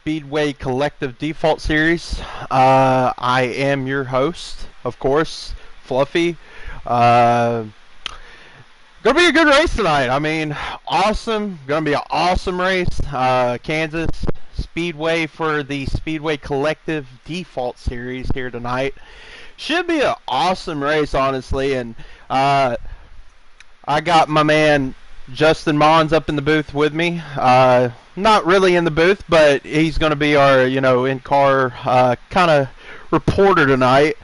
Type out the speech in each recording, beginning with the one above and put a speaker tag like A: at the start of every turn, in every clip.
A: Speedway Collective Default Series. I am your host, of course, Fluffy. Uh, gonna be a good race tonight. I mean, awesome. Gonna be an awesome race. Kansas Speedway for the Speedway Collective Default Series here tonight. Should be an awesome race, honestly. And I got my man Justin Mons up in the booth with me. Not really in the booth, but he's going to be our, in-car kind of reporter tonight.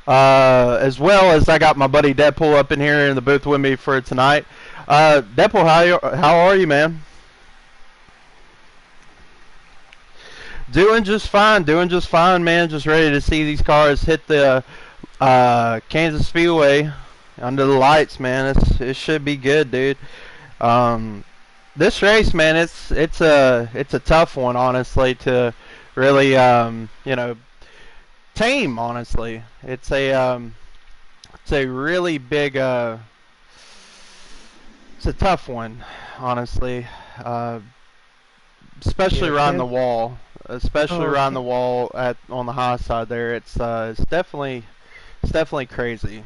A: As well as I got my buddy Deadpool up in here in the booth with me for tonight. Deadpool, how are you, man? Doing just fine, man. Just ready to see these cars hit the Kansas Speedway under the lights, man. It should be good, dude. This race, man, it's a tough one, honestly, to really tame. Honestly, it's a really big it's a tough one, honestly, especially around the wall, around the wall on the high side there. It's definitely crazy.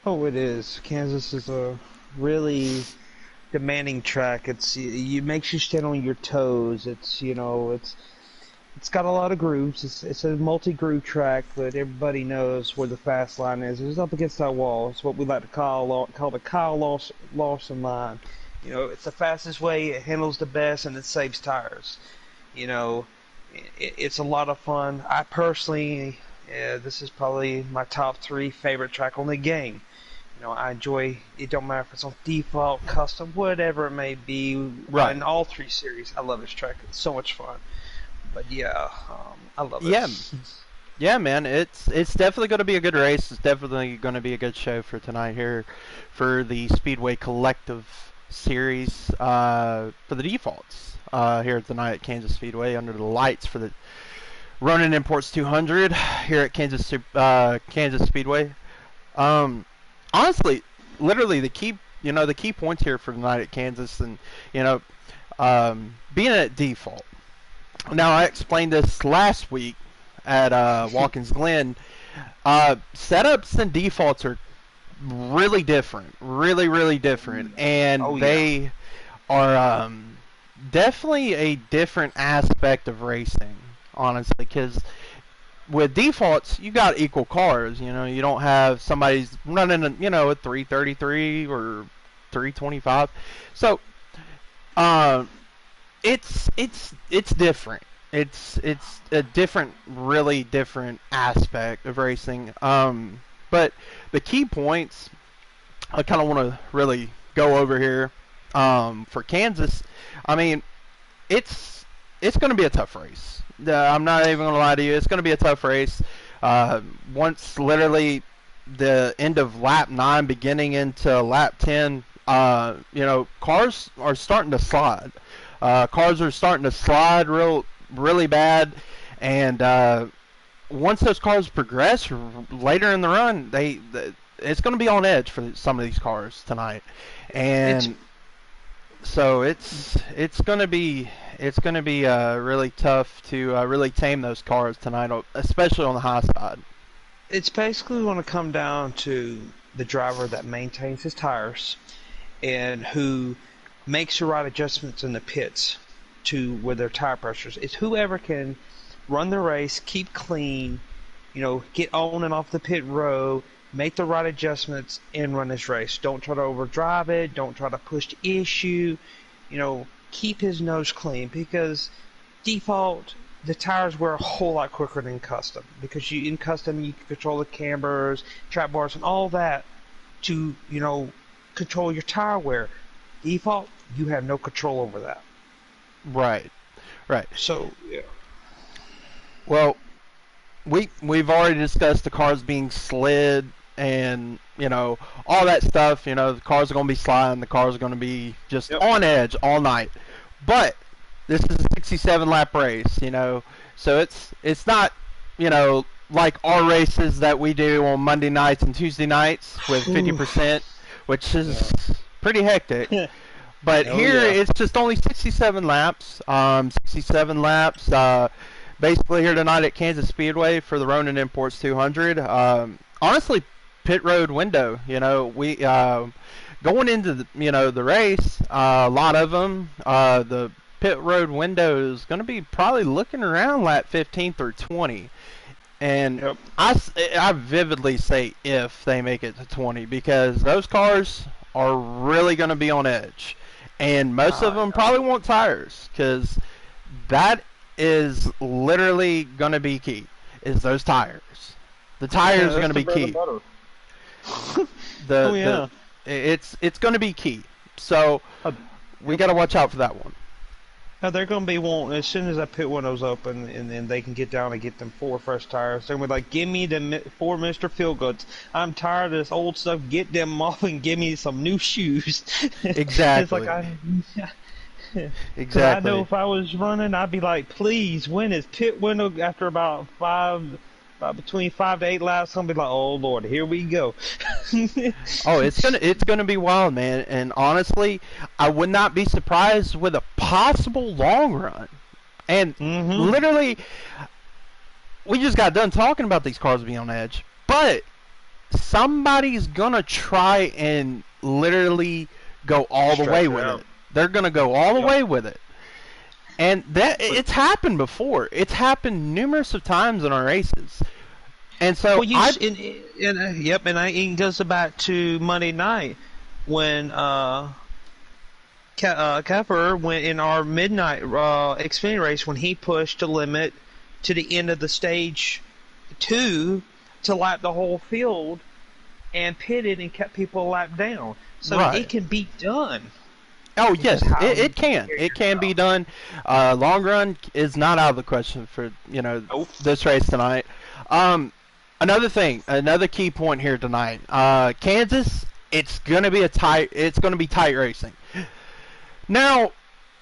B: Oh, it is. Kansas is a really demanding track. It makes you stand on your toes. It's got a lot of grooves. It's a multi-groove track, but everybody knows where the fast line is. It's up against that wall. It's what we like to call the Kyle Lawson line. It's the fastest way. It handles the best, and it saves tires. It's a lot of fun. I personally, this is probably my top 3 favorite track on the game. I enjoy it. Don't matter if it's on default, custom, whatever it may be.
A: Right.
B: In all 3 series, I love this track. It's so much fun. But yeah, I love it.
A: Yeah, man. It's definitely going to be a good race. It's definitely going to be a good show for tonight here for the Speedway Collective Series for the defaults here tonight at Kansas Speedway under the lights for the Ronin Imports 200 here at Kansas Speedway. Honestly, literally the key points here for tonight at Kansas, and being at default. Now, I explained this last week at Watkins Glen. Setups and defaults are really different, really different, and they are definitely a different aspect of racing, honestly, because with defaults, you got equal cars. You don't have somebody's running a 333 or 325. So, it's different. It's a really different aspect of racing. But the key points I kind of want to really go over here for Kansas. I mean, it's going to be a tough race. I'm not even going to lie to you. It's going to be a tough race. Once literally the end of lap 9, beginning into lap 10, cars are starting to slide. Cars are starting to slide really bad, and once those cars progress later in the run, it's going to be on edge for some of these cars tonight, and so it's going to be really tough to really tame those cars tonight, especially on the high side.
B: It's basically going to come down to the driver that maintains his tires and who makes the right adjustments in the pits to where their tire pressures. It's whoever can run the race, keep clean, get on and off the pit row, make the right adjustments, and run this race. Don't try to overdrive it. Don't try to push the issue. Keep his nose clean, because default, the tires wear a whole lot quicker than custom, because in custom you can control the cambers, trap bars, and all that to control your tire wear. Default, you have no control over that.
A: Right.
B: So yeah.
A: Well, we've already discussed the cars being slid and all that stuff. The cars are going to be sliding. The cars are going to be just on edge all night. But this is a 67 lap race. So it's not like our races that we do on Monday nights and Tuesday nights with 50%, which is pretty hectic. But
B: Oh
A: here
B: yeah.
A: it's just only 67 laps. 67 laps. Basically here tonight at Kansas Speedway for the Ronin Imports 200. Honestly, pit road window. We going into the race. A lot of them. The pit road window is going to be probably looking around lap 15 through 20. And
B: Yep.
A: I vividly say if they make it to 20 because those cars are really going to be on edge. And most of them
B: Yeah.
A: probably want tires because that is literally going to be key, is those tires. The
B: Yeah,
A: tires are
B: that's
A: going to
B: the
A: be
B: bread and
A: key.
B: butter. Oh
A: The
B: yeah.
A: it's going to be key. So
B: Uh,
A: we got to watch out for that one.
B: they're gonna be wanting as soon as that pit window's open, and then they can get down and get them 4 fresh tires. They're gonna be like, "Give me the 4 Mr. Feelgoods. I'm tired of this old stuff. Get them off and give me some new shoes." It's like
A: Exactly.
B: because I know
A: Exactly.
B: if I was running, I'd be like, "Please, when is pit window?" After about between 5 to 8 laps, I'm be like, "Oh Lord, here we go."
A: Oh, it's gonna be wild, man. And honestly, I would not be surprised with a possible long run. And
B: Mm-hmm.
A: literally, we just got done talking about these cars being on edge, but somebody's gonna try and literally go all the
B: Stretch
A: way
B: it
A: with
B: out.
A: it. They're gonna go all the
B: Yep.
A: way with it. And it's happened before. It's happened numerous of times in our races. And so
B: Well,
A: I
B: yep, and it goes back to Monday night when Keffer went in our midnight Xfinity race when he pushed the limit to the end of the stage 2 to lap the whole field and pitted and kept people a lap down. So it
A: right.
B: can be done.
A: Oh
B: It's just
A: yes,
B: how you
A: it can.
B: carry
A: It can be
B: yourself.
A: done. Long run is not out of the question for
B: Nope.
A: this race tonight. Another thing, another key point here tonight. Kansas, it's gonna be tight racing. Now,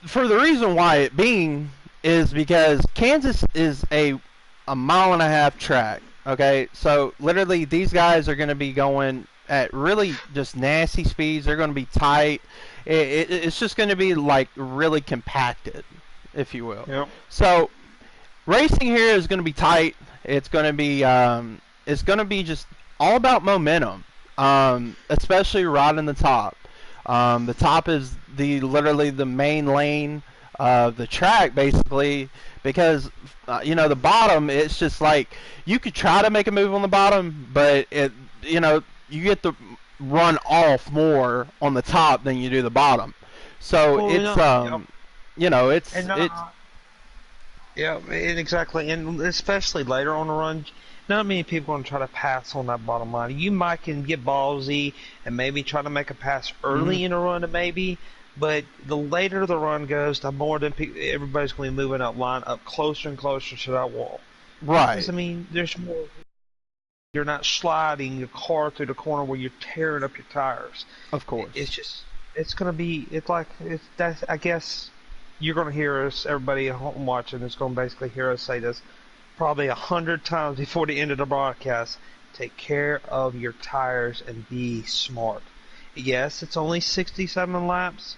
A: for the reason why it being is because Kansas is a mile and a half track. Okay, so literally these guys are going to be going at really just nasty speeds. They're going to be tight. It's just going to be like really compacted, if you will.
B: Yep.
A: So racing here is going to be tight. It's going to be just all about momentum, especially right in the top. The top is literally the main lane of the track, basically, because the bottom, it's just like you could try to make a move on the bottom, but you get to run off more on the top than you do the bottom. So
B: Well,
A: it's
B: yep.
A: it's
B: And
A: it's
B: yeah, and exactly, and especially later on the run, not many people are going to try to pass on that bottom line. You might can get ballsy and maybe try to make a pass
A: mhm,
B: early in a run, maybe, but the later the run goes, the more than everybody's going to be moving that line up closer and closer to that wall. Because
A: right,
B: I mean, there's more. You're not sliding your car through the corner where you're tearing up your tires.
A: of
B: It's
A: course,
B: just, it's going to be, it's like, it's that. I guess you're going to hear us, everybody at home watching, is going to basically hear us say this probably 100 times before the end of the broadcast. Take care of your tires and be smart. Yes, it's only 67 laps,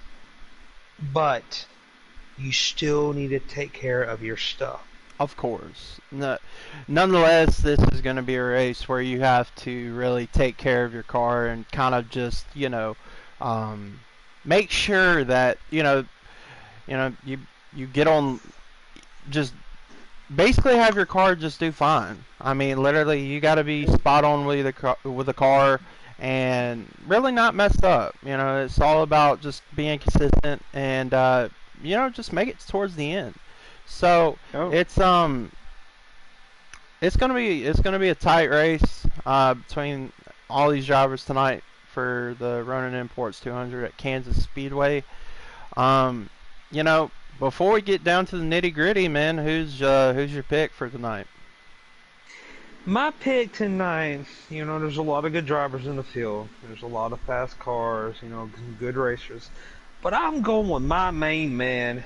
B: but you still need to take care of your stuff.
A: of course. No, nonetheless, this is going to be a race where you have to really take care of your car and kind of just um, make sure that you get on, just basically have your car just do fine. I mean, literally, you got to be spot on with the car and really not mess up. It's all about just being consistent and just make it towards the end. So
B: Oh,
A: it's gonna be a tight race between all these drivers tonight for the Ronin Imports 200 at Kansas Speedway. Um, you know, before we get down to the nitty gritty, man, who's your pick for tonight?
B: my pick tonight, there's a lot of good drivers in the field. There's a lot of fast cars, some good racers. But I'm going with my main man,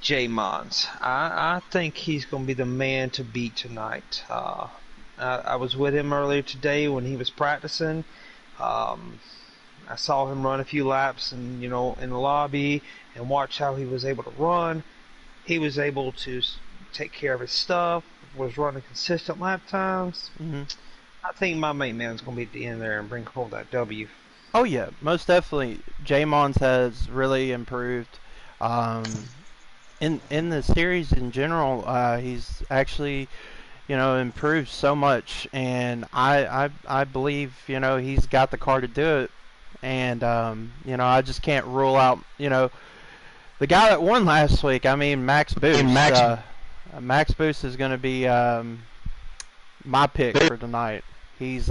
B: Jay Mons. I think he's going to be the man to beat tonight. I was with him earlier today when he was practicing. Um, I saw him run a few laps and in the lobby and watch how he was able to run. He was able to take care of his stuff, was running consistent lap times.
A: Hmm.
B: I think my main man's going to be at the end there and bring home that W.
A: Oh yeah, most definitely. J Mons has really improved. Um, in the series in general, he's actually improved so much, and I believe he's got the car to do it, and I just can't rule out the guy that won last week. I mean Max Boost. Max Boost is going to be my pick for tonight. He's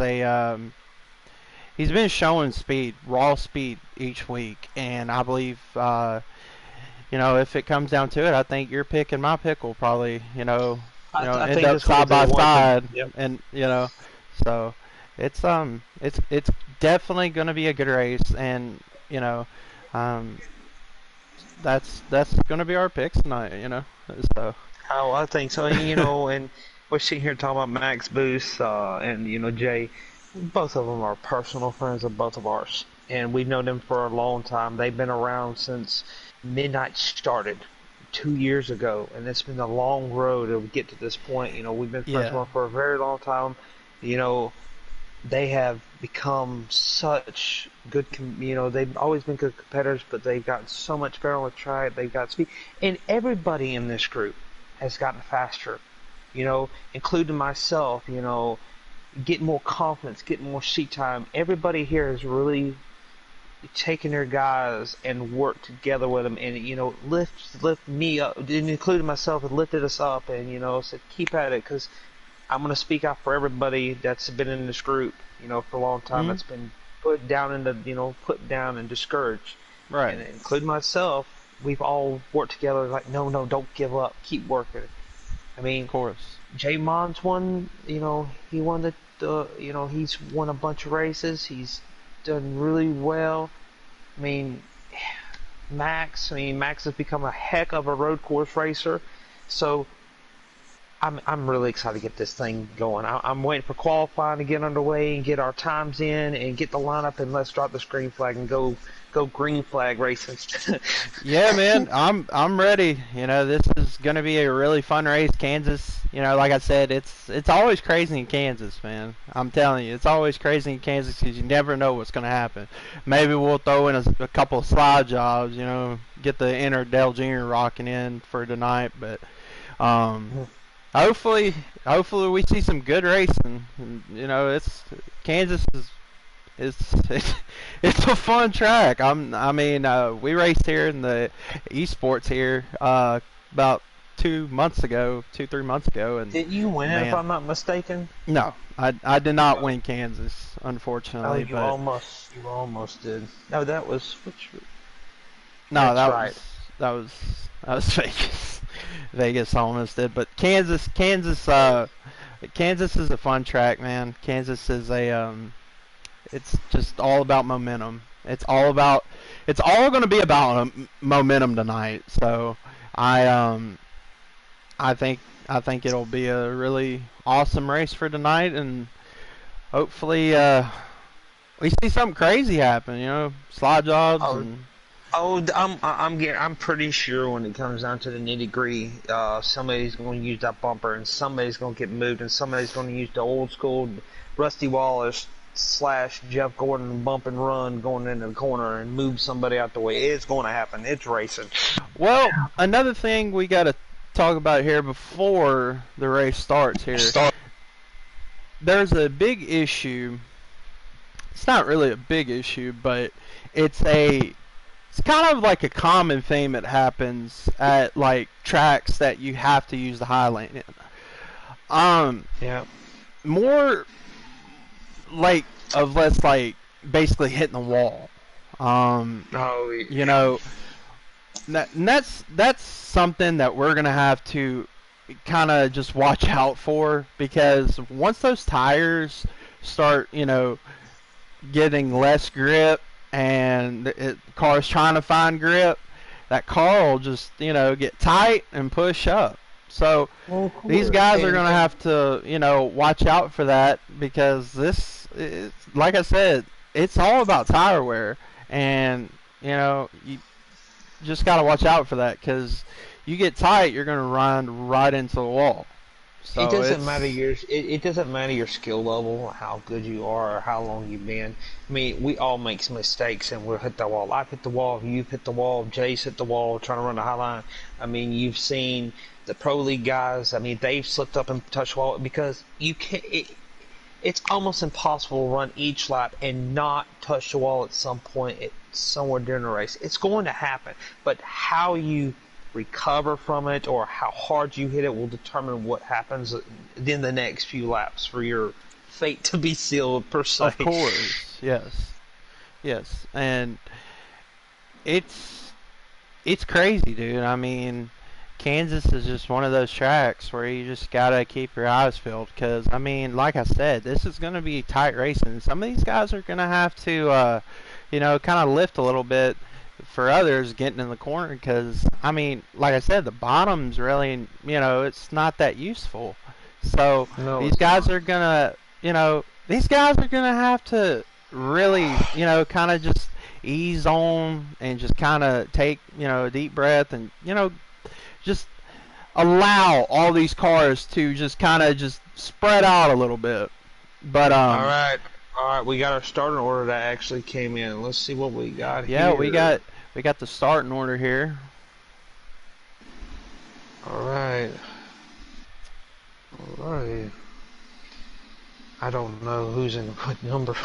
A: he's been showing speed, raw speed each week, and I believe if it comes down to it, I think your pick and my pick will probably
B: I
A: end
B: think
A: up
B: that's going to
A: side
B: be
A: by
B: one thing.
A: side,
B: Yep.
A: and so it's definitely going to be a good race, and um, that's going to be our picks tonight, so
B: Oh, I think so. And we're sitting here talking about Max Booth and Jay. Both of them are personal friends of both of ours, and we've known them for a long time. They've been around since Midnight started 2 years ago, and it's been a long road to get to this point. We've been friends with
A: yeah,
B: them for a very long time. You know, they have become such good. They've always been good competitors, but they've gotten so much better on the track. They've got speed, and everybody in this group has gotten faster. Including myself. Getting more confidence, getting more seat time. Everybody here has really taken their guys and worked together with them, and lift me up, and including myself, and lifted us up, and said keep at it, because I'm going to speak out for everybody that's been in this group, for a long time.
A: mm,
B: That's been put down put down and discouraged,
A: right,
B: and including myself. We've all worked together, like no, don't give up, keep working. I mean,
A: of course,
B: Jay Mons won. He won he's won a bunch of races. He's done really well. I mean, Max has become a heck of a road course racer. So I'm really excited to get this thing going. I'm waiting for qualifying to get underway and get our times in and get the lineup, and let's drop this green flag and go green flag racing.
A: yeah, man, I'm ready. This is gonna be a really fun race. Kansas, like I said, it's always crazy in Kansas, man. I'm telling you, it's always crazy in Kansas because you never know what's gonna happen. Maybe we'll throw in a couple of slide jobs, get the inner Dale Jr. rocking in for tonight, but um, hopefully, we see some good racing. And, it's Kansas is it's it's a fun track. We raced here in the esports here about 2 months ago, 2 3 months ago, and
B: Didn't you win it, if
A: man,
B: I'm not mistaken?
A: no, I did not win Kansas,
B: Oh,
A: unfortunately,
B: you
A: but
B: almost did. No, that was which.
A: no,
B: That's right.
A: that was Vegas. Vegas almost did, but Kansas is a fun track, man. Kansas is it's just all about momentum. It's all going to be about momentum tonight. So I I think it'll be a really awesome race for tonight, and hopefully we see something crazy happen. Slide jobs
B: Oh,
A: and
B: I'm pretty sure when it comes down to the nitty gritty, somebody's going to use that bumper, and somebody's going to get moved, and somebody's going to use the old school Rusty Wallace / Jeff Gordon bump and run going into the corner and move somebody out the way. It's going to happen. It's racing.
A: well, another thing we got to talk about here before the race starts here. There's a big issue. It's not really a big issue, but it's kind of like a common thing that happens at like tracks that you have to use the high lane in.
B: Yeah.
A: More like of less like basically hitting the wall.
B: Oh,
A: You know, and that's something that we're gonna have to kind of just watch out for, because once those tires start, getting less grip, and the car's trying to find grip, that car will just, get tight and push up. So
B: well, of
A: these
B: course.
A: guys are going to have to, watch out for that, because this is, like I said, it's all about tire wear, and you just got to watch out for that because you get tight, you're going to run right into the wall.
B: It
A: So
B: doesn't matter
A: it's
B: it doesn't matter your skill level, how good you are, or how long you've been. I mean, we all make some mistakes and we'll hit the wall. I've hit the wall, you've hit the wall, Jay's hit the wall trying to run the high line. I mean, you've seen the pro league guys. I mean, they've slipped up and touched the wall because you can't. It's almost impossible to run each lap and not touch the wall at some point somewhere during the race. It's going to happen, but how you recover from it or how hard you hit it will determine what happens in the next few laps for your fate to be sealed, per se.
A: of course, yes, yes, and it's crazy, dude. I mean, Kansas is just one of those tracks where you just gotta keep your eyes peeled because, I mean, like I said, this is gonna be tight racing. Some of these guys are gonna have to, kind of lift a little bit for others getting in the corner because, I mean, like I said, the bottom's really, it's not that useful. So
B: No,
A: these
B: it's
A: guys
B: not.
A: are gonna, these guys are gonna have to really, kind of just ease on and just kind of take, a deep breath and, just allow all these cars to just kind of just spread out a little bit. But
B: All right. All right, we got our starting order that actually came in. Let's see what we got
A: yeah,
B: here.
A: we got the starting order here.
B: All right. All right. I don't know who's in what number.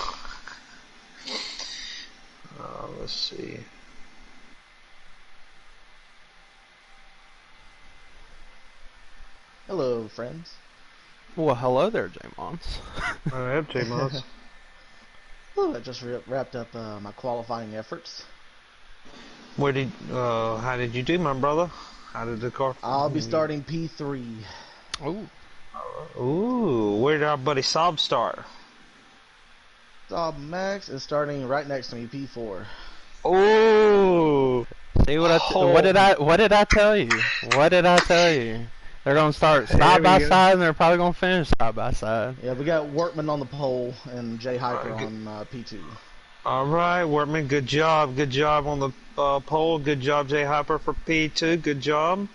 B: Let's see.
C: Hello, friends.
A: Well, hello there, J-Mons.
B: I have two months.
C: Oh, I just wrapped up my qualifying efforts.
B: How did you do, my brother? How did the car?
C: I'll be starting P3.
A: Ooh,
B: Ooh, where did our buddy Sob start?
C: Saab Max is starting right next to me, P4.
B: Ooh.
A: see what did I tell you? What did I tell you? They're gonna start
B: There
A: side by
B: we go.
A: side, and they're probably gonna finish side by side.
C: Yeah, we got Workman on the pole and Jay Hyper
B: Alright,
C: on P2.
B: All right, Workman, good job. Good job on the pole. Good job, Jay Hopper, for P2. Good job.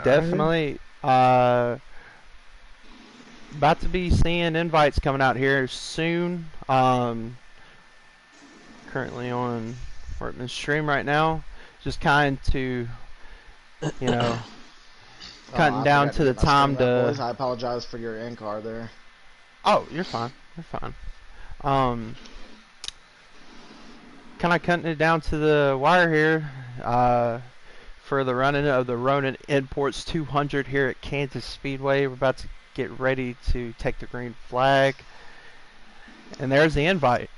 A: Definitely. About to be seeing invites coming out here soon. Currently on Workman's stream right now. Just kind to, you know, cutting
C: I
A: down
C: forgot
A: to the
C: get my
A: time
C: screen up, boys.
A: to.
C: I apologize for your end car there.
A: Oh, you're fine. You're fine. Kind of cutting it down to the wire here. For the running of the Ronin Imports 200 here at Kansas Speedway. We're about to get ready to take the green flag. And there's the invite.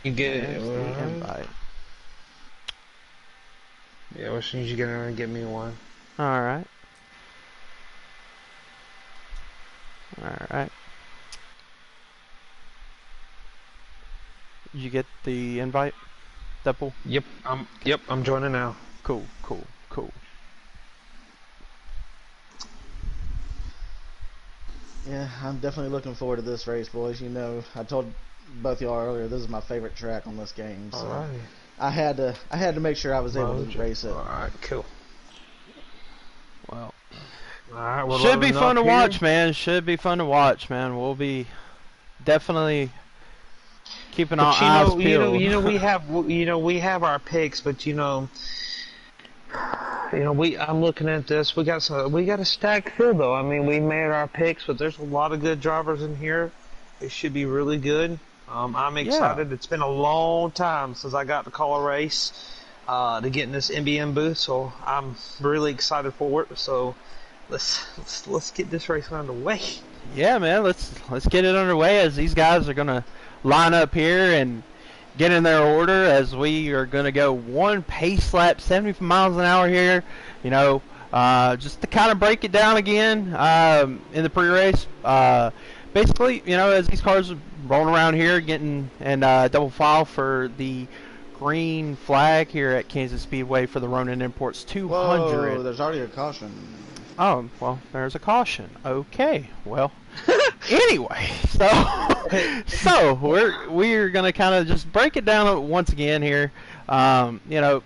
B: You get it.
A: There's the invite.
B: Yeah, as soon as you get in, get me one.
A: Alright. Alright. Did you get the invite, Deadpool?
B: Yep, I'm joining now.
A: Cool, cool, cool.
C: Yeah, I'm definitely looking forward to this race, boys. You know, I told both y'all earlier this is my favorite track on this game, so
B: All right.
C: I had to make sure I was able to race it.
B: All right, cool.
A: Well,
B: All right, we're
A: should be
B: loading
A: fun to
B: up here.
A: watch, man. Should be fun to watch, man. We'll be definitely keeping our
B: But
A: eyes peeled.
B: we have our picks, but I'm looking at this. We got a stacked field though. I mean, we made our picks, but there's a lot of good drivers in here. It should be really good. I'm excited. It's been a long time since I got to call a race to get in this MBN booth, so I'm really excited for it. So let's get this race underway.
A: Yeah, man. Let's get it underway as these guys are gonna line up here and get in their order as we are gonna go one pace lap, 70 miles an hour here. You know, just to kind of break it down again in the pre-race. Basically, as these cars are rolling around here, getting and double file for the green flag here at Kansas Speedway for the Ronin Imports 200.
C: Whoa, there's already a caution.
A: well, there's a caution. Okay, well, anyway, so we're gonna kind of just break it down once again here. You know,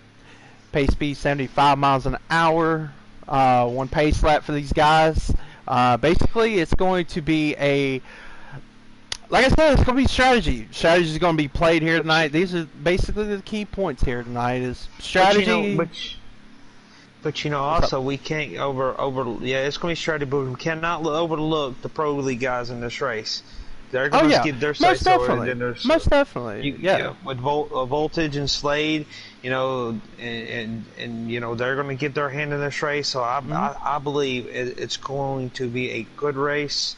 A: pace speed 75 miles an hour, one pace lap for these guys. Basically, it's going to be like I said, it's going to be strategy. Strategy is going to be played here tonight. These are basically the key points here tonight is strategy.
B: But you know, also we can't it's going to be strategy, but we cannot overlook the pro league guys in this race. They're going to give their say so.
A: Most definitely. Yeah.
B: With Voltage and Slade, you know, and you know they're going to get their hand in this race. So I believe it's going to be a good race.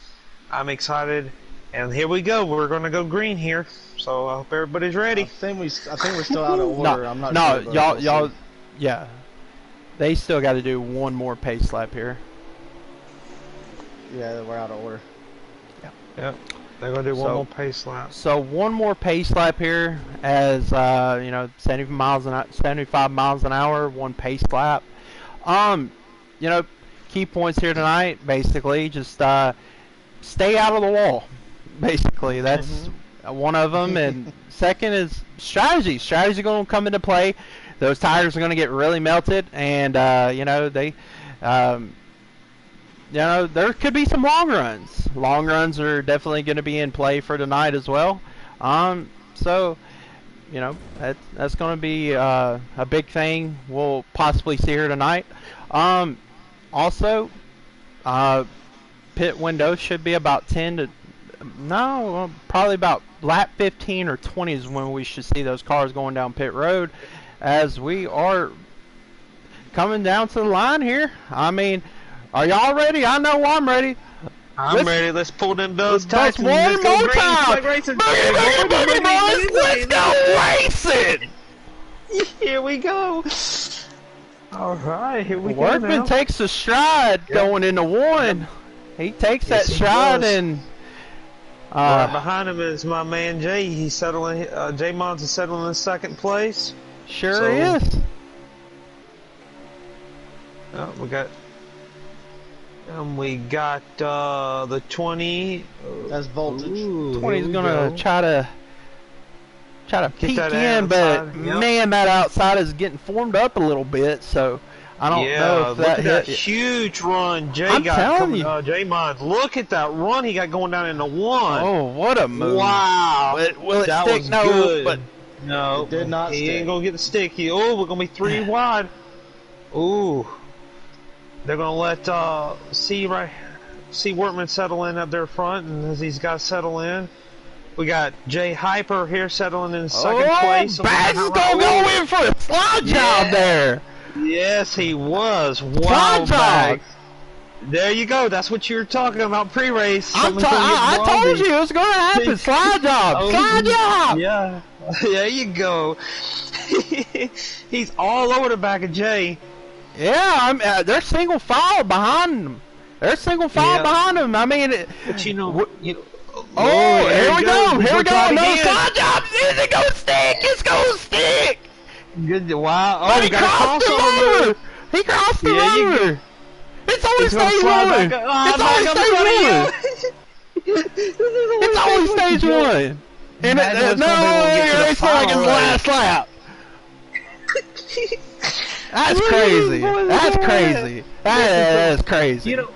B: I'm excited, and here we go. We're going to go green here. So I hope everybody's ready.
C: I think we're still out of order. I'm not sure.
A: No, y'all, yeah. They still got to do one more pace lap here.
C: Yeah, we're out of order.
B: Yep. They're going to do one more pace lap.
A: So one more pace lap here as, you know, 75 miles an hour, one pace lap. You know, key points here tonight, basically, just stay out of the wall. Basically, that's one of them. And second is strategy. Strategy is going to come into play. Those tires are going to get really melted, and, you know, you know, there could be some long runs. Long runs are definitely going to be in play for tonight as well. So, you know, that's going to be a big thing we'll possibly see here tonight. Also, pit window should be about probably about lap 15 or 20 is when we should see those cars going down pit road, as we are coming down to the line here. I mean, are y'all ready? I know I'm ready.
B: I'm ready. Let's pull them bells tight.
A: One more time. Let's go racing.
B: Here we go. All right, here we go.
A: Workman takes a stride going into one. He takes that stride and.
B: Right behind him is my man Jay. He's settling. Jay Mons is settling in second place.
A: Sure is.
B: We got the 20.
C: That's Voltage.
A: 20 is gonna try to peek in, but man, that outside is getting formed up a little bit. So I don't know if that hit.
B: Huge run Jay
A: I'm
B: got
A: telling you.
B: Jay Mons. Look at that run he got going down into one.
A: Oh, what a move!
B: Wow,
A: Will it
B: that
A: stick?
B: was
A: No,
B: good.
A: but
B: no,
C: it did not.
B: He
C: stick.
B: ain't gonna get the stick. We're gonna be 3 wide. Ooh. They're gonna let C Workman settle in up there front, and as these guys settle in, we got Jay Hyper here settling in second place.
A: Bags is gonna go in for a slide job there.
B: Yes, he was.
A: Wow,
B: Bags. There you go. That's what you were talking about pre-race.
A: I told you it was gonna happen. Slide job. Slide job.
B: Yeah. There you go. He's all over the back of Jay.
A: Yeah, they're single file behind him. Behind him. I mean,
B: but you know,
A: here we go. Here we go. No slide job. Is it gonna stick? It's gonna stick.
B: Good. Wow. Oh,
A: but he crossed the roller. He crossed the roller. It's always stage one. It's always stage one. And it's like his last lap. That's crazy. That's crazy. That is crazy.
B: You know,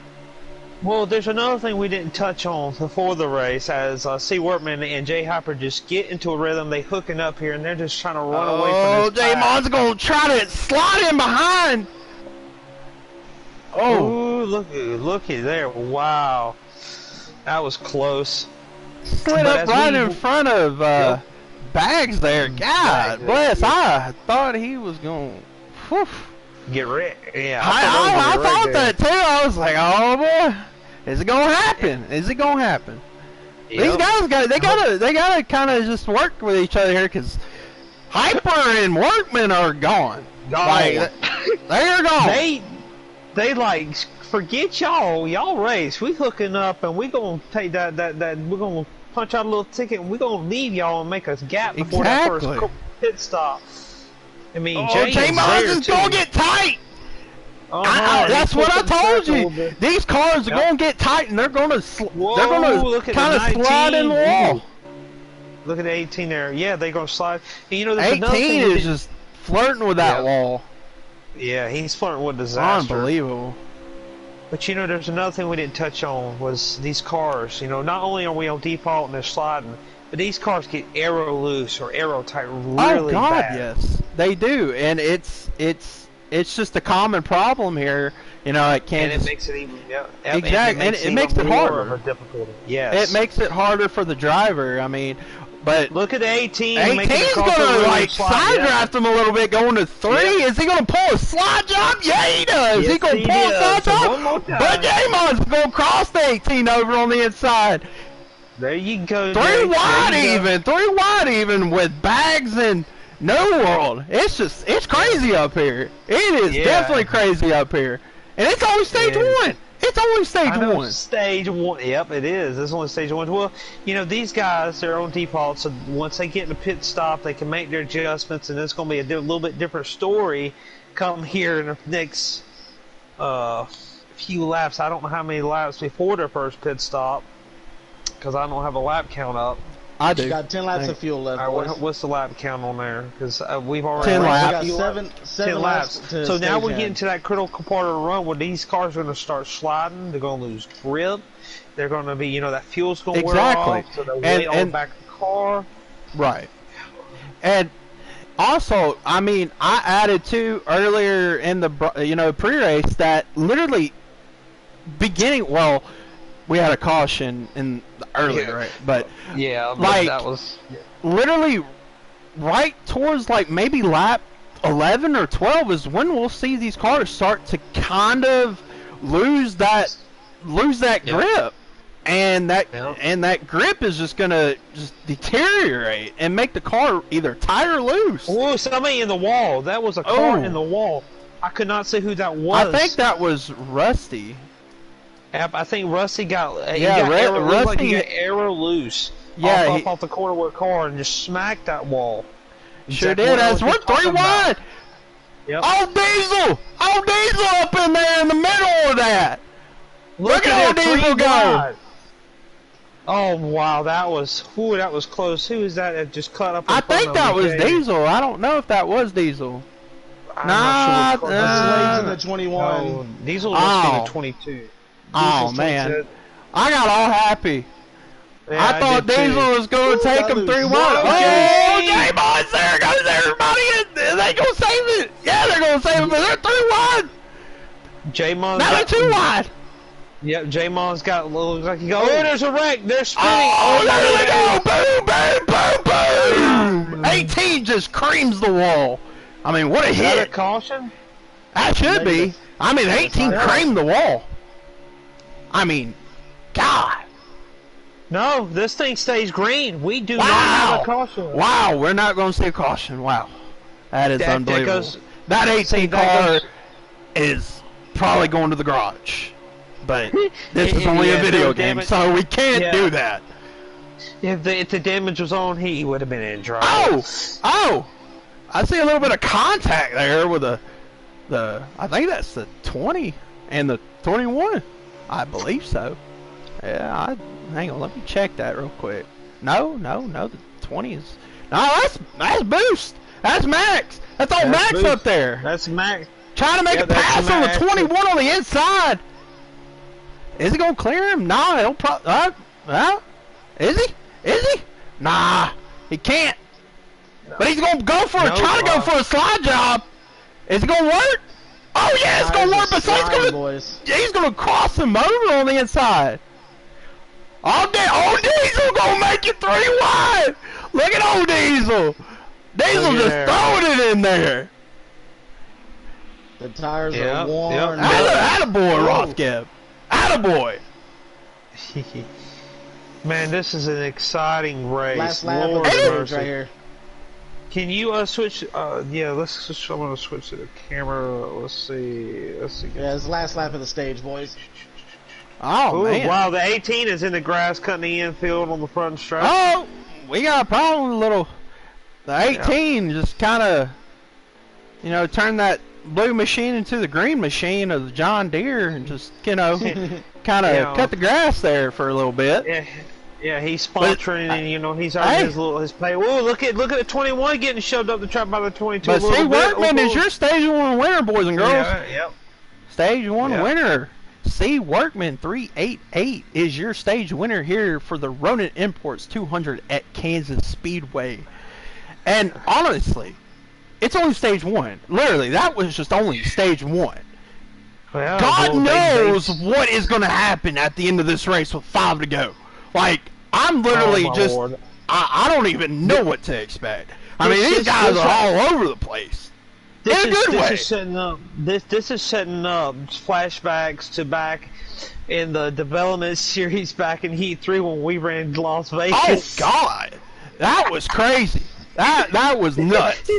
B: well, there's another thing we didn't touch on before the race, as C. Workman and Jay Hopper just get into a rhythm. They hooking up here, and they're just trying to run away from this.
A: Jay Mon's gonna try to slide in behind.
B: Oh, looky there! Wow, that was close.
A: Slid up right in front of Bags there. God bless. I thought he was going. Whew.
B: Get ready. Yeah,
A: I thought that too. I was like, oh boy, is it gonna happen? Is it gonna happen? Yep. These guys gotta kind of just work with each other here, because Hyper and Workman are gone. Like, they're gone.
B: They like, forget y'all race. We hooking up, and we gonna take that we're gonna punch out a little ticket, and we gonna leave y'all and make us gap before that first pit stop. I mean,
A: Jay Mons is gonna get tight. That's That's what I
B: push them
A: told
B: back a little
A: you.
B: bit.
A: These cars are
B: Yep.
A: going to get tight, and they're going to
B: Look at
A: kind of
B: the
A: slide in the
B: 19.
A: wall.
B: Look at the 18 there. Yeah, they're going to slide. And, you know, there's another
A: 18
B: thing
A: is just flirting with that
B: Yep.
A: wall.
B: Yeah, he's flirting with disaster.
A: Unbelievable.
B: But you know, there's another thing we didn't touch on was these cars. You know, not only are we on default and they're sliding, but these cars get aero loose or aero tight really
A: Oh God,
B: bad.
A: yes, they do, and it's just a common problem here. You know, it can't.
B: And it makes it even
A: Exactly, and it makes it harder.
B: Of a difficulty. Yes,
A: It makes it harder for the driver. I mean, but
B: look at the 18.
A: 18's gonna like side draft him a little bit, going to 3.
B: Yeah.
A: Is he gonna pull a slide job? Yeah, he does.
B: Yes,
A: he gonna
B: he
A: pull a
B: does.
A: slide
B: So one more
A: job.
B: time.
A: But Jamon's gonna cross the 18 over on the inside.
B: There you go.
A: 3
B: Jake.
A: wide
B: There you go.
A: even. 3 wide even with bags and no world. It's crazy up here. It is
B: Yeah.
A: definitely crazy up here. And it's only stage
B: Yeah.
A: 1. It's only stage
B: I know,
A: 1.
B: Stage 1. Yep, it is. It's only stage 1. Well, you know, these guys, they're on default, so once they get in the pit stop, they can make their adjustments, and it's going to be a little bit different story come here in the next few laps. I don't know how many laps before their first pit stop, because I don't have a lap count up.
A: I
C: You
A: do.
C: got 10 laps of fuel left,
B: All right,
C: boys.
B: what's the lap count on there? Because we've already
A: 10
C: We
A: laps.
C: got
B: few
C: seven
B: 10
C: laps.
B: laps.
C: To
B: So now
C: stage
B: we're
C: end.
B: getting to that critical part of the run where these cars are going to start sliding. They're going to lose grip. They're going to be, you know, that fuel's going to wear
A: Exactly.
B: off. So they'll
A: And-
B: weigh on the
A: and-
B: back of the car.
A: Right. And also, I mean, I added too earlier in the pre-race that literally beginning. Well, we had a caution in the earlier,
B: Yeah.
A: right? But
B: Yeah, but
A: Like-
B: that was...
A: literally, right towards like maybe lap 11 or 12 is when we'll see these cars start to kind of lose that
B: Yeah.
A: grip. And that
B: Yeah.
A: and that grip is just gonna just deteriorate and make the car either tight or loose.
B: Oh, somebody in the wall. That was a car
A: Oh.
B: in the wall. I could not see who that was.
A: I think that was Rusty.
B: Yep, I think Rusty got...
A: Yeah,
B: Rusty
A: Rusty-
B: got arrow loose.
A: Yeah,
B: off the corner with a car and just smacked that wall.
A: Sure
B: Exactly
A: did.
B: what I
A: As
B: was
A: we're
B: just
A: 3
B: talking about.
A: wide.
B: Yep.
A: Oh, Diesel up in there in the middle of that. Look at
B: that,
A: old Diesel
B: three
A: go.
B: wide. Oh wow, that was close. Who is that just cut up? In
A: I
B: front
A: think
B: of
A: that
B: me,
A: was
B: Jay?
A: Diesel. I don't know if that was Diesel.
B: I'm
A: Nah,
B: not sure which car
C: Let's
B: that
C: wait
B: was.
C: to the 21.
B: No, Diesel was
A: Oh.
B: in the 22.
A: Oh
B: Diesel's
A: man,
B: 22.
A: I got all happy.
B: Yeah,
A: I thought
B: did too.
A: Diesel was going
C: Ooh,
A: to take
C: got
A: him
C: loose.
A: 3
C: Whoa,
A: wide. Oh,
B: Jay.
A: J-Boy's there. Goes everybody in. They going to save it. Yeah, they're going to save it, but they're 3 wide.
B: J-Mon's
A: Now they're
B: got
A: 2 wide.
B: Yep, J-Mon's got looks like he go. Oh, there's a wreck. They're spinning.
A: Oh,
B: yeah.
A: there they go. Boom, boom, boom, boom. 18 just creams the wall. I mean, what a
B: Is that a
A: hit.
B: caution?
A: That should be.
C: Negative.
A: I mean, 18
C: Yeah.
A: creamed the wall. I mean, God.
B: No, this thing stays green. We do not
A: Wow.
B: have a caution.
A: Wow, we're not going to see a caution. Wow. That is
B: That
A: unbelievable.
B: goes-
A: that 18
B: see, that
A: car
B: goes-
A: is probably going to the garage. But this is only
B: Yeah,
A: a video
B: no
A: game,
B: damage.
A: so we can't
B: Yeah.
A: do that.
B: If the damage was on, he would have been in trouble.
A: Oh! I see a little bit of contact there with I think that's the 20 and the 21. I believe so. Yeah, hang on, let me check that real quick. No, the 20 is... No, that's Boost! That's Max! That's old
B: That's
A: Max
B: Boost.
A: up there!
B: That's Max.
A: Trying to make
B: Yeah,
A: a
B: that's
A: pass on the
B: Max.
A: 21 on the inside! Is he gonna clear him? Nah, he'll probably... Is he? Is he? Nah, he can't. But he's gonna go for
B: No,
A: try to go for a slide job. Is it gonna work? Oh yeah, it's gonna work. But so
C: boys.
A: he's gonna cross him over on the inside. Old Diesel gonna make it 3 wide. Look at old Diesel. Diesel
B: Look at
A: just
B: there.
A: throwing it in there.
C: The tires
B: Yep,
C: are worn.
B: yep.
A: Attaboy,
C: Oh.
A: Rothgeb. Attaboy.
B: Man, this is an exciting race.
C: Last lap of
B: Lord
C: the stage
B: mercy.
C: right here.
B: Can you switch? Yeah, let's switch. I'm gonna switch to the camera. Let's see.
C: Yeah, it's the last lap of the stage, boys.
A: Oh
B: Ooh,
A: man.
B: wow, the 18 is in the grass cutting the infield on the front stretch.
A: Oh, we got a problem with the 18 just kind of, turned that blue machine into the green machine of the John Deere and just, kind of cut the grass there for a little bit.
B: Yeah, he's sponsoring, and he's already his play. Whoa, look at the 21 getting shoved up the trap by the 22.
A: But see, Workman is your Stage 1 winner, boys and girls.
B: Yep.
A: Stage 1 winner. C. Workman 388 is your stage winner here for the Ronin Imports 200 at Kansas Speedway. And honestly, it's only stage 1. Literally, that was just only stage 1.
B: Well,
A: God knows what is going to happen at the end of this race with 5 to go. Like, I'm literally I don't even know what to expect. I mean, these guys are all over the place. In a good way.
B: This is setting up flashbacks to back in the development series back in Heat 3 when we ran Las Vegas.
A: Oh, God. That was crazy. That was nuts.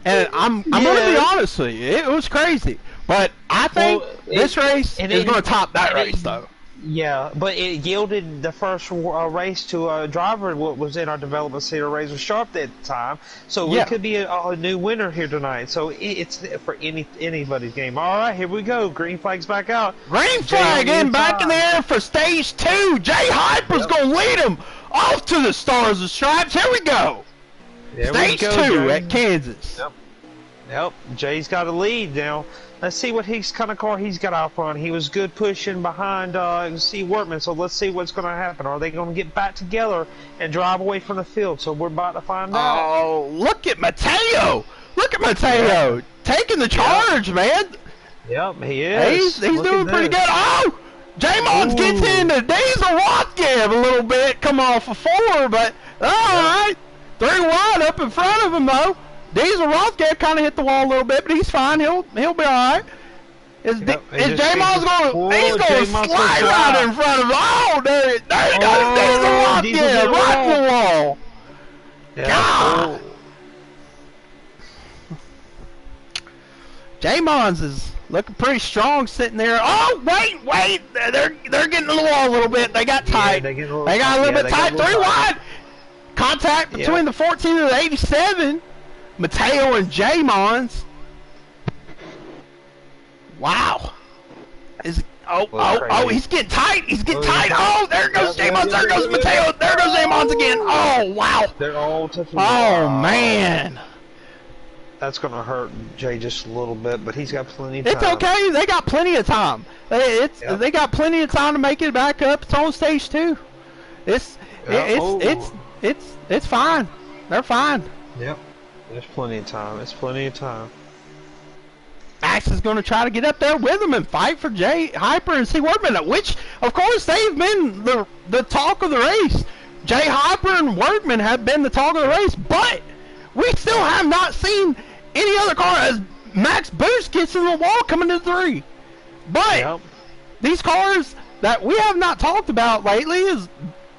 A: And I'm going to be honest with you. It was crazy. But I think this race is going to top that race, though.
B: Yeah, but it yielded the first race to a driver what was in our development center, Razor Sharp, at the time. So it could be a new winner here tonight. So it's for anybody's game. All right, here we go. Green flag's back out.
A: Green flag in back in the air for stage 2. Jay Hyper's going to lead him off to the Stars and Stripes. Here we go. Stage 2 at Kansas.
B: Yep, Jay's got a lead now. Let's see what kind of car he's got out front. He was good pushing behind C. Workman, so let's see what's going to happen. Are they going to get back together and drive away from the field? So we're about to find out.
A: Oh, look at Mateo! Look at Mateo taking the charge, man.
B: Yep, he is.
A: He's doing pretty good. Oh, J-Mons gets into Diesel Rothgab a little bit, come off a 4, but all right, 3 wide up in front of him though. Diesel Rothgab kind of hit the wall a little bit, but he's fine. He'll be all right. Is J-Mons going? He's going to slide right in front of him. Oh, there you go. Diesel Rothgab right in the wall. God. J-Mons is looking pretty strong sitting there. Oh, wait. They're getting to the wall a little bit. They got tight. They got a little bit tight. 3 wide. Contact between the 14 and the 87. Mateo and J-Mons. Wow. He's getting tight. He's getting tight. Oh, there goes J-Mons. There goes Mateo. There goes J-Mons again. Oh, wow.
B: They're all touching.
A: Oh, man.
B: That's going to hurt Jay just a little bit, but he's got plenty of time.
A: It's okay. They got plenty of time. They got plenty of time to make it back up. It's on stage 2. It's fine. They're fine.
B: Yep. There's plenty of time. It's plenty of time.
A: Max is going to try to get up there with him and fight for Jay Hyper and C. Workman, which, of course, they've been the talk of the race. Jay Hyper and Workman have been the talk of the race, but we still have not seen any other car as Max Boost gets in the wall coming to 3. But these cars that we have not talked about lately is,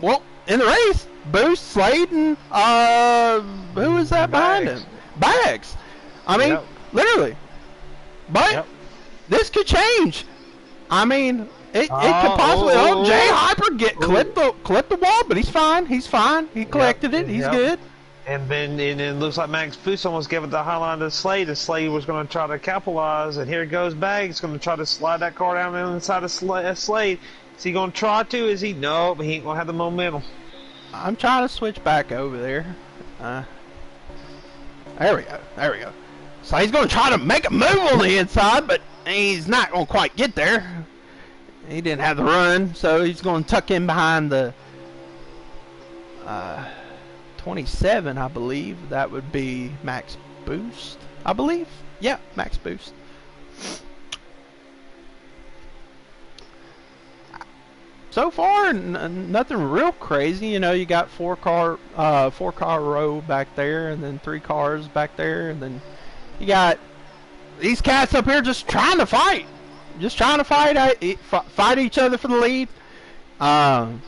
A: well, in the race, Boost, Slade, and who is that behind him? Bags. I mean, literally. But this could change. I mean, it could possibly. Jay Hyper clipped the wall, but he's fine. He's fine. He collected it. He's good.
B: And then it looks like Max Boost almost gave it the high line to Slade, and Slade was going to try to capitalize. And here goes Bags, going to try to slide that car down inside of Slade. Is he going to try to? Is he? No, but he ain't going to have the momentum.
A: I'm trying to switch back over there. There we go. So he's going to try to make a move on the inside, but he's not going to quite get there. He didn't have the run, so he's going to tuck in behind the 27, I believe. That would be Max Boost, I believe. Yeah, Max Boost. So far, nothing real crazy. You know, you got four car row back there, and then 3 cars back there, and then you got these cats up here just trying to fight, fight each other for the lead. Max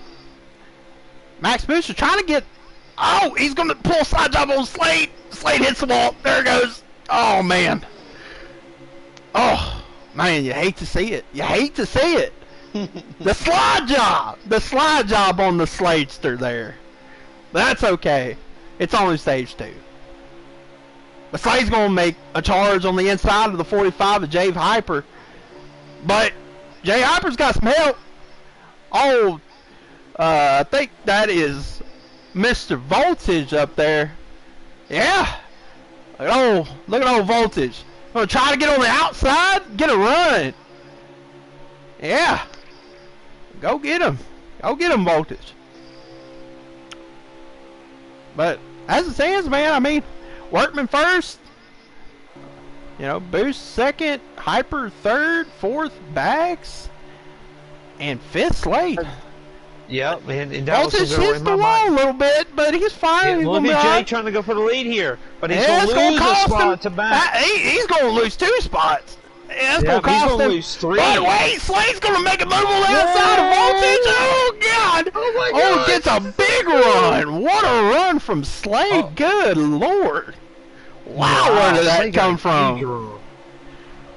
A: Boost is trying to get. Oh, he's going to pull a side job on Slade. Slade hits the wall. There it goes. Oh man. Oh man, you hate to see it. The slide job on the Sladester there. That's okay. It's only stage 2. But Slade's going to make a charge on the inside of the 45 of Jay Hyper. But Jay Hyper's got some help. Oh, I think that is Mr. Voltage up there. Yeah. Look at old Voltage. Gonna try to get on the outside, get a run. Yeah. Go get him. Go get him, Voltage. But as it stands, man, I mean, Workman first. You know, Boost second, Hyper third, fourth, Bags, and fifth, Slate.
B: Yep, and that was
A: Voltage hits the wall a little bit, but he's fine.
B: Yeah, look at Jay trying to go for the lead here, but he's going to lose a spot to back.
A: He's going to lose 2 spots. That's
B: going
A: to cost him.
B: Lose 3.
A: But wait, Slade's going to make a move on the outside of Voltage. Oh, God.
B: Oh, my God.
A: Oh, gets a big run. What a run from Slade. Oh. Good Lord. Wow, where did that come from?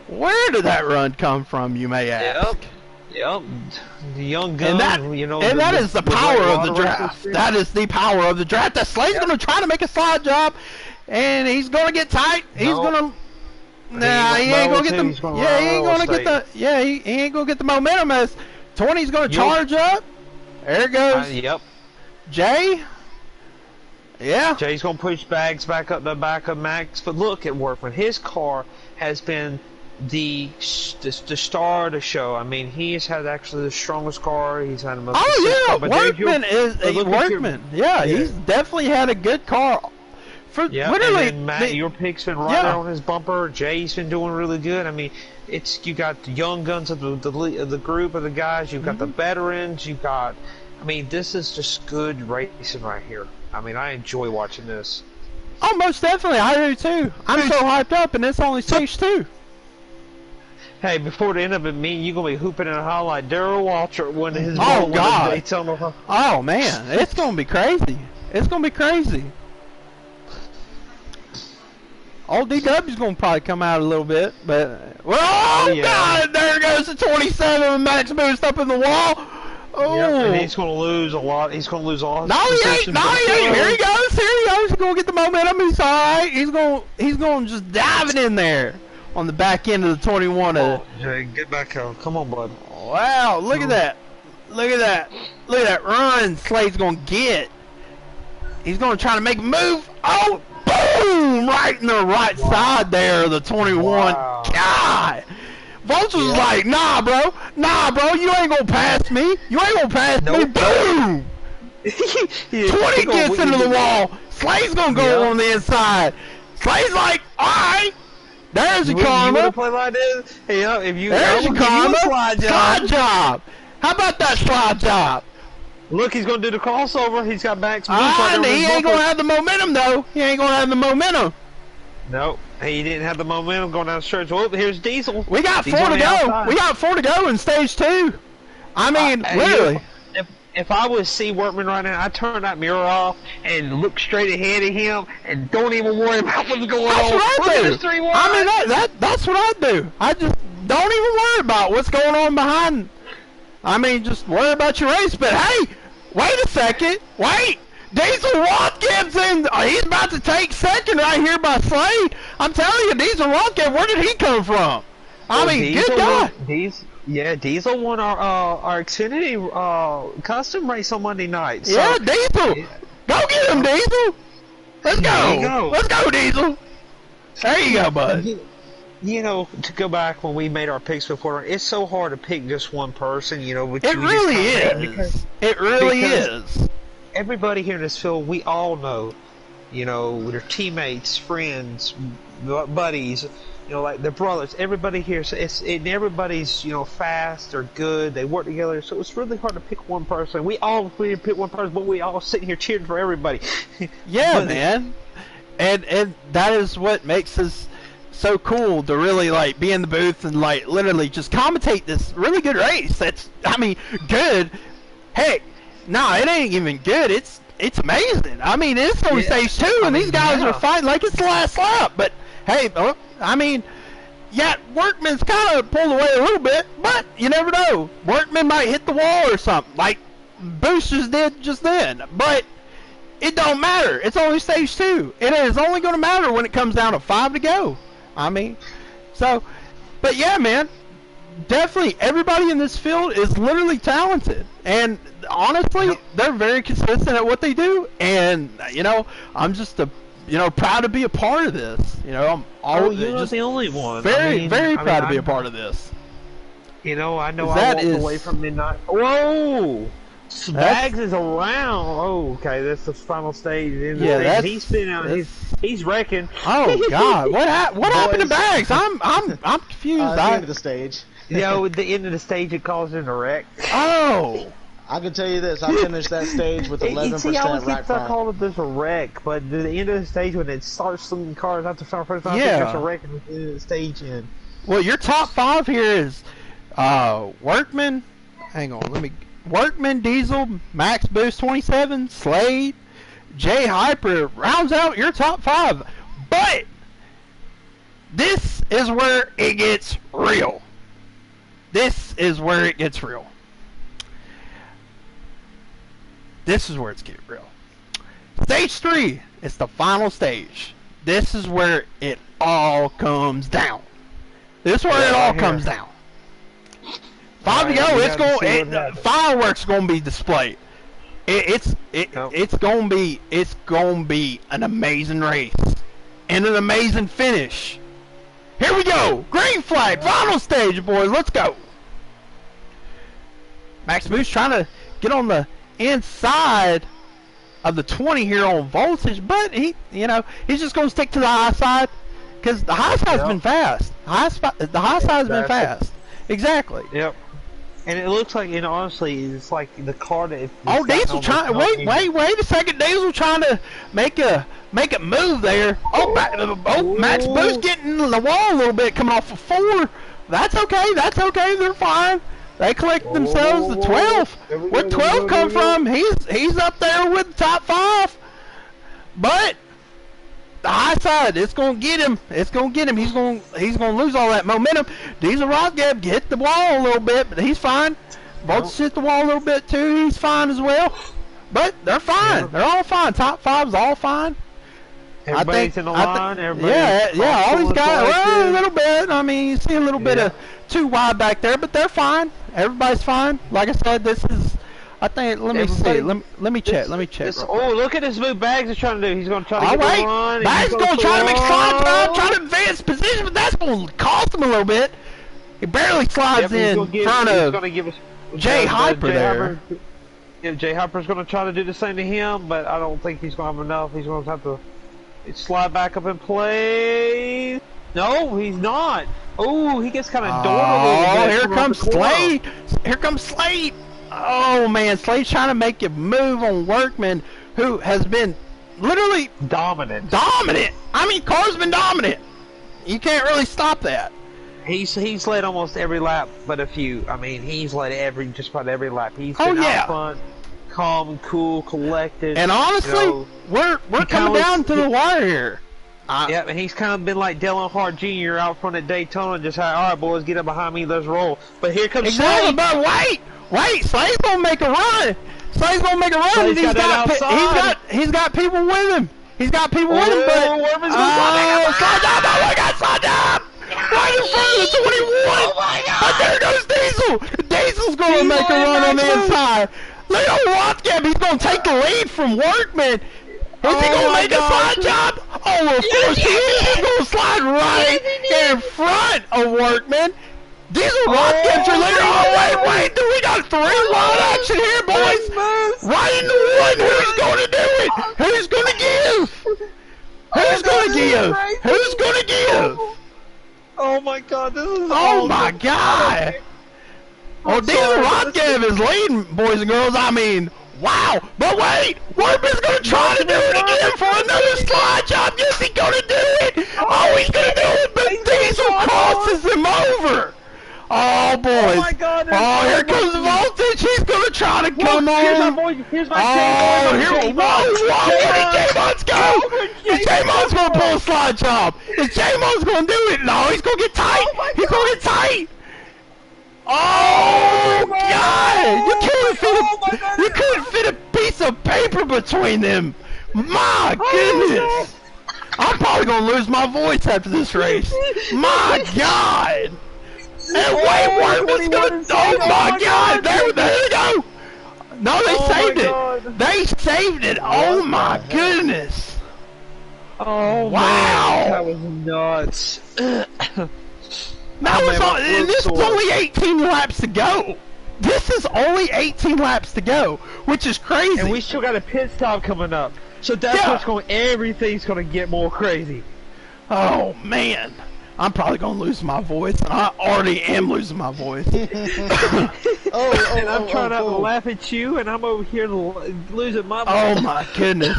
A: Where did that run come from, you may ask?
B: Yep. The young gun,
A: and that is the power of the draft. That is the power of the draft. That Slade's going to try to make a slide job, and he's going to get tight. He's going to... Nah, he ain't going to get the... Yeah, he ain't going to get the... Yeah, he ain't going to get the momentum as 20's going to charge up. There it goes.
B: Yep.
A: Jay... Yeah.
B: Jay's going to push Bags back up the back of Max, but look at Workman. His car has been the star of the show. I mean, he has had actually the strongest car. He's had the most.
A: Oh yeah, Workman is a Workman. Yeah, he's definitely had a good car. For literally,
B: and Matt, your pick's been right there on his bumper. Jay's been doing really good. I mean, you got the young guns of the group of the guys. You've got the veterans. You've got. I mean, this is just good racing right here. I mean, I enjoy watching this.
A: Oh, most definitely, I do too. I'm so hyped up, and it's only stage 2.
B: Hey, before the end of it, me and you gonna be hooping in a hall like Darrell Waltrip when his
A: oh God! Oh man, it's gonna be crazy. It's gonna be crazy. Old DW's gonna probably come out a little bit, but God! There goes the 27 Max Boost up in the wall. Oh,
B: and he's gonna lose a lot. He's gonna lose all.
A: No, he ain't. No, he ain't. Here he goes. He's gonna get the momentum. He's all right. He's gonna just dive it in there. On the back end of the 21.
B: Jay, get back out. Come on, bud.
A: Wow, look at that. Look at that. Look at that run Slade's going to get. He's going to try to make a move. Oh, boom! Right in the right side there of the 21. Wow. God! Vulture's like, nah, bro. Nah, bro. You ain't going to pass me. You ain't going to pass me. Boom! 20 gets into the wall. Slade's going to go on the inside. Slade's like, all right. There's your karma.
B: You play like this? If you
A: there's your karma. Slide job. How about that slide job?
B: Look, he's going to do the crossover. He's got Max.
A: He ain't going to have the momentum, though. He ain't going to have the momentum.
B: Nope. He didn't have the momentum going down the stretch. Well, here's Diesel.
A: We got 4 to go. We got 4 to go in stage 2. I mean, literally.
B: If I was C Workman right now, I'd turn that mirror off and look straight ahead of him and don't even worry about what's going on.
A: That's what I do. I mean, that's what I do. I just don't even worry about what's going on behind. I mean, just worry about your race. But hey, wait a second. Wait. Diesel Watkins in. He's about to take second right here by Slade. I'm telling you, Diesel Watkins, where did he come from? I mean, good guy.
B: Diesel won our Xfinity custom race on Monday night. So.
A: Yeah, Diesel. Go get him, Diesel. Let's go. Let's go, Diesel. There you go, bud.
B: To go back when we made our picks before, it's so hard to pick just one person. It
A: really is. It really is.
B: Everybody here in this field, we all know, their teammates, friends, buddies. Like their brothers, everybody here. So everybody's, fast or good. They work together. So it's really hard to pick one person. We pick one person, but we all sitting here cheering for everybody.
A: Yeah, man. And that is what makes us so cool to really be in the booth and literally just commentate this really good race. That's, good. Heck, it ain't even good. It's amazing. I mean, it's only stage 2, and these guys are fighting like it's the last lap. But hey, Workman's kind of pulled away a little bit, but you never know. Workman might hit the wall or something, like Boosters did just then. But it don't matter. It's only stage 2. It is only going to matter when it comes down to 5 to go. I mean, so, but yeah, man, definitely everybody in this field is literally talented, and honestly, they're very consistent at what they do. And you know, I'm just proud to be a part of this. You know, I'm always
B: you're not the only one.
A: Very proud to be a part of this.
B: You know, I walked away from midnight. Whoa! Bags is around. Oh, okay, that's the final stage.
A: Yeah,
B: he's spinning out. He's wrecking.
A: Oh God, what happened to Bags? I'm confused.
C: The end of the stage.
B: You know, the end of the stage, it caused him a wreck.
A: Oh.
C: I can tell you this: I finished that stage with 11%
B: See, I always
C: right
B: get
C: front.
B: called this a wreck, but at the end of the stage, when it starts slinging cars out the front, first time,
A: yeah,
B: there's a wreck at the end of the stage. And
A: well, your top 5 here is Workman. Hang on, Workman, Diesel, Max Boost 27, Slade, J Hyper rounds out your top 5. But this is where it gets real. This is where it gets real. This is where it's getting real. Stage 3 is the final stage. This is where it all comes down. This is where it all comes down. 5 to go. Fireworks going to be displayed. It's going to be an amazing race and an amazing finish. Here we go. Green flag. Final stage, boys. Let's go. Max Boost trying to get on the inside of the 20 here on voltage, but he's just going to stick to the high side because the high side's been fast. The high side's been fast. Exactly.
B: Yep. And it looks like, honestly, it's like the car that.
A: Diesel trying. Wait a second. Diesel trying to make a move there. Max Boost getting in the wall a little bit, coming off of 4. That's okay. They're fine. They collect themselves the 12. Where 12 come from? He's up there with the top 5. But the high side, it's gonna get him. He's gonna lose all that momentum. Diesel Rosgab hit the wall a little bit, but he's fine. Voltage hit the wall a little bit too. He's fine as well. But they're fine. Yeah. They're all fine. Top 5's all fine.
B: Everybody's in the line.
A: All these guys. Well, a little bit. I mean, you see a little bit of too wide back there, but they're fine. Everybody's fine. Like I said, this is. I think. Let me see. Let me check.
B: Oh, look at this move Bags is trying to do. He's going to try to get the run.
A: Bags is going to try to make slide time, try to advance position, but that's going to cost him a little bit. He barely slides in front of Jay Hyper there.
B: Jay Hyper's going to try to do the same to him, but I don't think he's going to have enough. He's going to have to slide back up and play. No, he's not. Oh, he gets kind of doored a little bit.
A: Here comes Slade. Here comes Slade. Oh man, Slade's trying to make a move on Workman, who has been literally
B: dominant.
A: I mean, car's been dominant. You can't really stop that.
B: He's led almost every lap, but a few. I mean, he's led just about every lap. He's been out front, calm, cool, collected.
A: And honestly, we're coming down to the wire here.
B: Yeah, and he's kind of been like Dale Earnhardt Jr. out front at Daytona, just all right, boys, get up behind me, let's roll. But here comes
A: Slade. But wait, Slade's gonna make a run. Slade's got people with him. He's got people with him, but slide down. Right in front of the 21. Oh my God! And there goes Diesel. Diesel's gonna make a run on the inside. Look at Rothgeb. He's gonna take the lead from Workman. Is he gonna make a slide job? Oh, of course he is. He's gonna slide right in front of Workman. Diesel Rothgeb's your leader. Oh wait, we got 3 wide action here, boys. Right in the one. Who's gonna do it? Who's gonna give? Who's gonna give?
B: Oh my God, this is
A: Oh my God! Oh, Diesel Rothgeb is leading, boys and girls. I mean, wow! But wait, Workman's gonna try to do it again for another slide job. Yes, he's gonna do it. Oh, he's gonna do it, but Diesel crosses him over. Oh boys!
B: Oh my God!
A: Here comes Voltage. He's gonna try to come on.
B: Here's my
A: whoa! Where did J-Mon's go? Is J-Mon's gonna pull a slide job? Is J-Mon's gonna do it? No, he's gonna get tight. He's gonna get tight. Oh God! You couldn't fit a piece of paper between them. My goodness! I'm probably gonna lose my voice after this race. My God! And wait, Workman's gonna. Oh my God! There they go! No, they saved it. They saved it. Oh my goodness!
B: Oh
A: wow!
B: Man, that was nuts.
A: That was all, and this is only 18 laps to go. This is only 18 laps to go, which is crazy.
B: And we still got a pit stop coming up. So that's what's going. Everything's going to get more crazy.
A: Oh man, I'm probably going to lose my voice, and I already am losing my voice.
B: And I'm trying not to laugh at you, and I'm over here losing my voice.
A: Oh my goodness.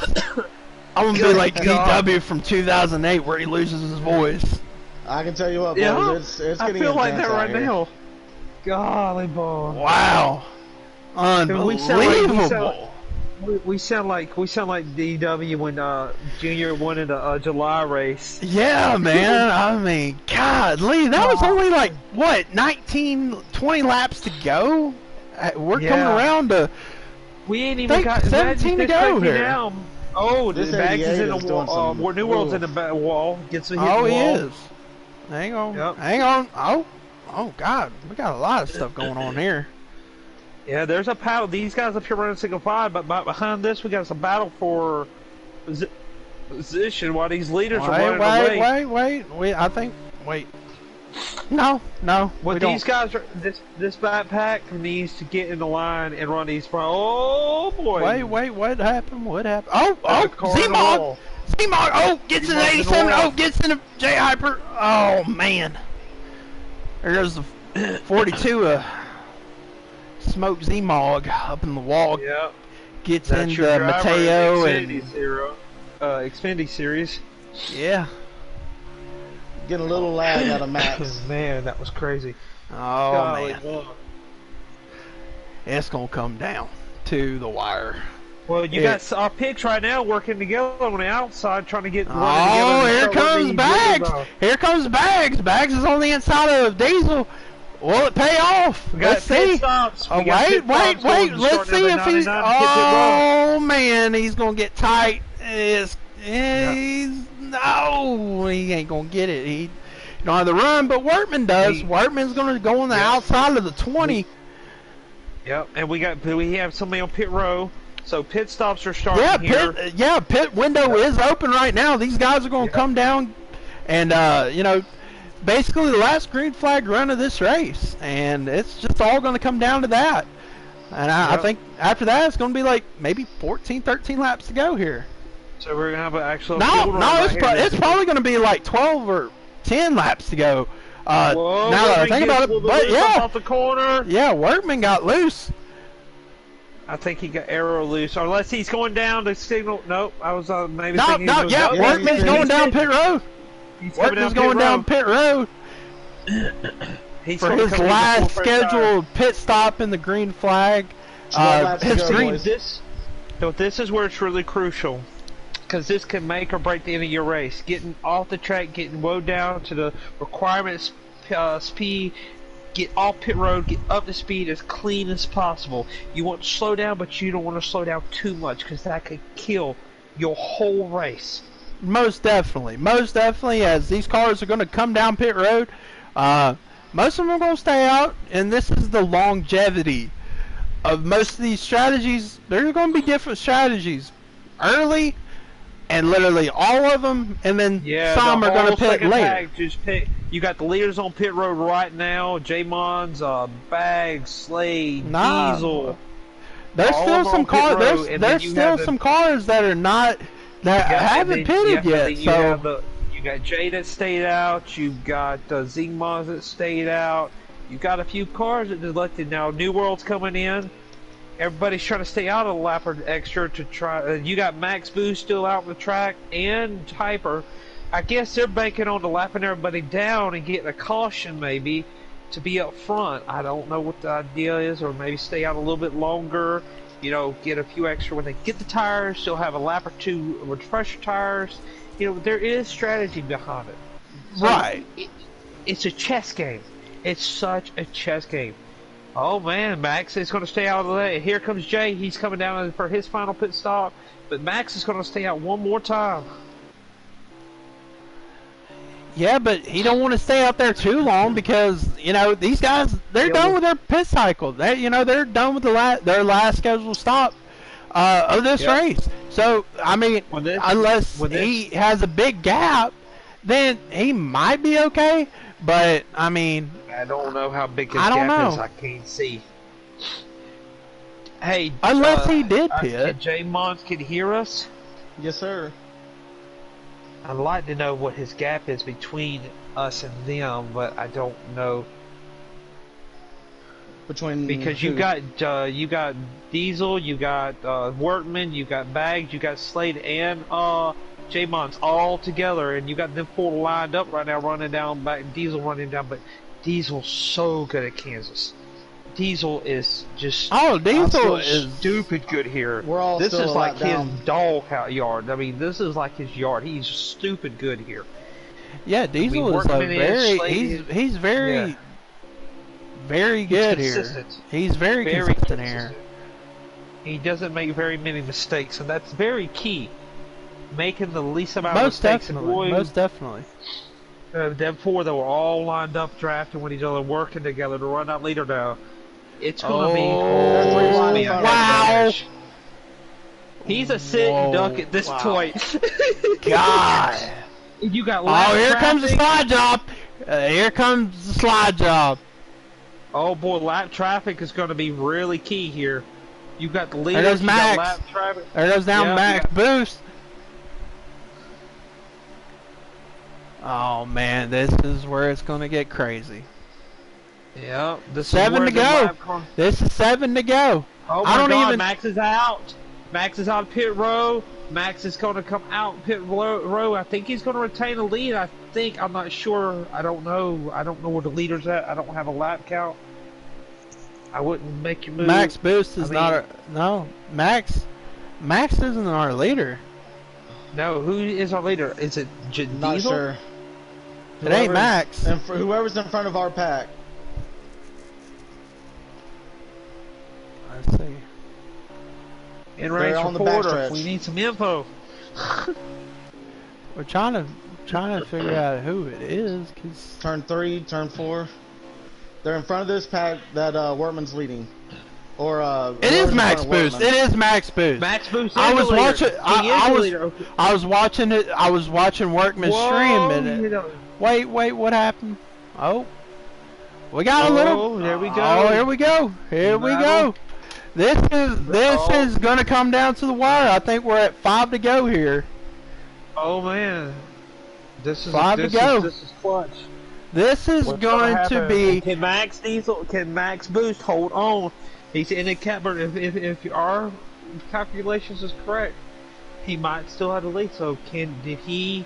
A: I'm going to be like DW from 2008, where he loses his voice.
C: I can tell you what, boys, it's getting
B: I feel like that right
C: here.
B: now. Golly boy.
A: Wow. Unbelievable.
B: We sound like DW when Junior won in the July race.
A: Yeah, man. I mean, God, Lee, that was only like what 19, 20 laps to go. We're coming around to.
B: We ain't even got
A: 17 to go here.
B: Now. Oh,
C: this
B: Bags is in the
C: wall.
B: New World's in the wall. Gets a hit
A: he
B: wall.
A: is. Hang on. Yep. Hang on. Oh God, we got a lot of stuff going on here.
B: Yeah, there's a battle. These guys up here running single file, but behind this we got some battle for position while these leaders are running away.
A: Wait. I think. Wait. No.
B: Well, these guys are. This backpack needs to get in the line and run these front. Oh boy.
A: Wait. What happened? Oh, Z-Mog. Z-Mog. Oh, gets in the 87. Oh, gets in the J Hyper. Oh man. There goes the 42. Smoke Z-Mog up in the wall.
B: Yep.
A: Gets into Mateo and
B: Xfinity Series.
A: Yeah.
C: Getting a little lag out of Max.
B: Man, that was crazy.
A: Oh man. It's gonna come down to the wire.
B: Well, you got our picks right now working together on the outside, trying to get.
A: Oh, here comes Bags! Here comes Bags! Bags is on the inside of Diesel. Will it pay off? Let's see. Oh, wait. Let's see if he's. Oh man, he's gonna get tight. No, he ain't gonna get it. He don't have the run, but Workman does. Workman's gonna go on the outside of the 20.
B: Yep, and we have somebody on pit row. So pit stops are starting here.
A: Pit window is open right now. These guys are going to come down and, basically the last green flag run of this race. And it's just all going to come down to that. And I think after that, it's going to be like maybe 14, 13 laps to go here.
B: So we're going to have an actual
A: it's probably going to be like 12 or 10 laps to go. Now that I think about it, but
B: off the corner.
A: Yeah, Workman got loose.
B: I think he got arrow loose, unless he's going down to signal. Nope, I was maybe.
A: Workman's going down pit road. Workman's going down pit road for his last scheduled pit stop in the green flag.
B: This is where it's really crucial, because this can make or break the end of your race. Getting off the track, getting woe down to the requirements speed. Get off pit road, get up to speed as clean as possible. You want to slow down, but you don't want to slow down too much, because that could kill your whole race.
A: Most definitely, as these cars are going to come down pit road, most of them are going to stay out, and this is the longevity of most of these strategies. There's going to be different strategies early, and literally all of them, and then some are going to pit later.
B: You got the leaders on pit road right now: J-Mons, Bags, Slade, Diesel.
A: There's still some cars. There's still some cars that are not haven't pitted yet. So
B: you got Jay that stayed out. You got Z-Mons that stayed out. You got a few cars that elected now. New World's coming in. Everybody's trying to stay out of the lap or extra to try. You got Max Boost still out on the track and Hyper. I guess they're banking on to lapping everybody down and getting a caution maybe to be up front. I don't know what the idea is, or maybe stay out a little bit longer. Get a few extra when they get the tires. Still have a lap or two with fresher tires. There is strategy behind it. So
A: right.
B: It's a chess game. It's such a chess game. Oh man, Max is going to stay out of the way. Here comes Jay. He's coming down for his final pit stop, but Max is going to stay out one more time.
A: Yeah, but he don't want to stay out there too long because these guys they're done with their pit cycle. They're done with their last scheduled stop of this race. So I mean, unless he has a big gap, then he might be okay. But I mean,
B: I don't know how big his gap is. I can't see. Hey,
A: unless he did pit.
B: Jay Mons can hear us.
C: Yes, sir.
B: I'd like to know what his gap is between us and them, but I don't know. Because you got Diesel, you got Workman, you got Bags, you got Slade, and J-Mons all together, and you got them four lined up right now, running down. Diesel running down, but Diesel's so good at Kansas. Diesel is just
A: Diesel is
B: stupid good here. This is like his dog yard. I mean, this is like his yard. He's stupid good here.
A: Yeah, Diesel is he's very good here. He's very consistent here.
B: He doesn't make very many mistakes, and that's very key. Making the least amount of mistakes.
A: Most definitely.
B: Them four that were all lined up drafting with each other, working together to run that leader down. It's gonna be wow. He's a sit and duck at this point.
A: God.
B: You got
A: here comes the slide job. Here comes the slide job.
B: Oh boy, lap traffic is going to be really key here. You got the leader.
A: There goes Max. There goes down Max boost. Oh man, this is where it's going to get crazy.
B: Yeah, this
A: 7 to go. This is 7 to go.
B: Oh my God, Max is out. Max is out pit row. Max is going to come out pit row. I think he's going to retain a lead. I'm not sure. I don't know. I don't know where the leader's at. I don't have a lap count. I wouldn't make you move.
A: Max boost is no. Max isn't our leader.
B: No, who is our leader? Is it Diesel?
C: Not sure.
A: It ain't Max.
C: And whoever's in front of our pack.
A: Let's see.
B: In race reporter, we need some info.
A: We're trying to figure out who it is.
C: Turn 3, turn 4. They're in front of this pack that Wortman's leading. Or
A: it is Max Boost. It is Max Boost.
B: Max Boost.
A: I was watching it. I was watching Workman stream and wait, what happened? Oh, we got a little.
B: There we go.
A: Oh, here we go. Here we go. This is gonna come down to the wire. I think we're at 5 to go here.
B: Oh man, this is
A: 5 to go.
B: This is clutch.
A: This is going to be.
B: Can Max Boost hold on? He's in a cap, but if our calculations is correct, he might still have the lead. So did he?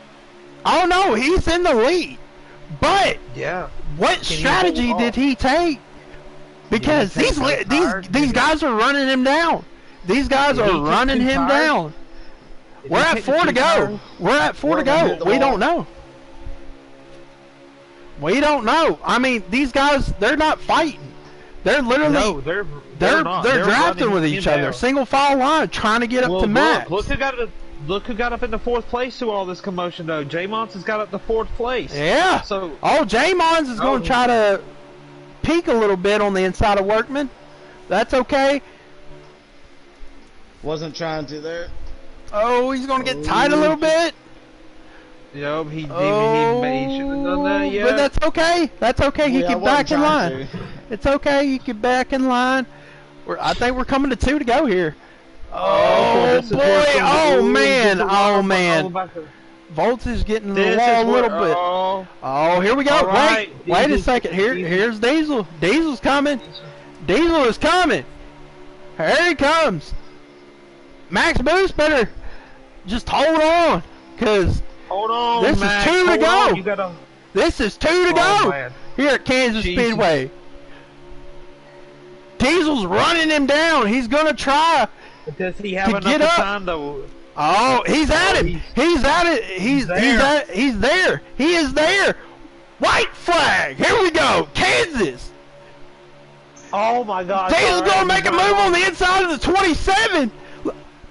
A: Oh no, he's in the lead. But
B: yeah,
A: what strategy did he take? Because these guys are running him down. These guys are running him down. We're at 4 to go. We're at 4 to go. We don't know. We don't know. I mean, these guys, they're not fighting. They're literally they're drafting with each other, single file line, trying to get up to Max.
B: Look who got up in the 4th place through all this commotion, though. J-Mons has got up to 4th place.
A: Yeah.
B: So
A: J-Mons is going to try to peek a little bit on the inside of Workman. That's okay.
C: Wasn't trying to there.
A: Oh, he's going to get tight a little bit.
B: Yep, he shouldn't have done that yet.
A: But that's okay. That's okay. He can back in line. It's okay. He can back in line. I think we're coming to 2 to go here. Oh boy! Oh man! Oh man! Volts is getting the wall a little bit. Oh, here we go. Wait a second. Here's Diesel. Diesel's coming. Diesel is coming. Here he comes. Max Boost better just hold on, cause this is 2 to go. This is 2 to go here at Kansas Speedway. Diesel's running him down. He's gonna try.
B: Does he have enough time though?
A: Oh, he's at it. He's at it. He's there. He is there. White flag. Here we go. Kansas.
B: Oh my God!
A: Diesel's gonna make a move on the inside of the 27.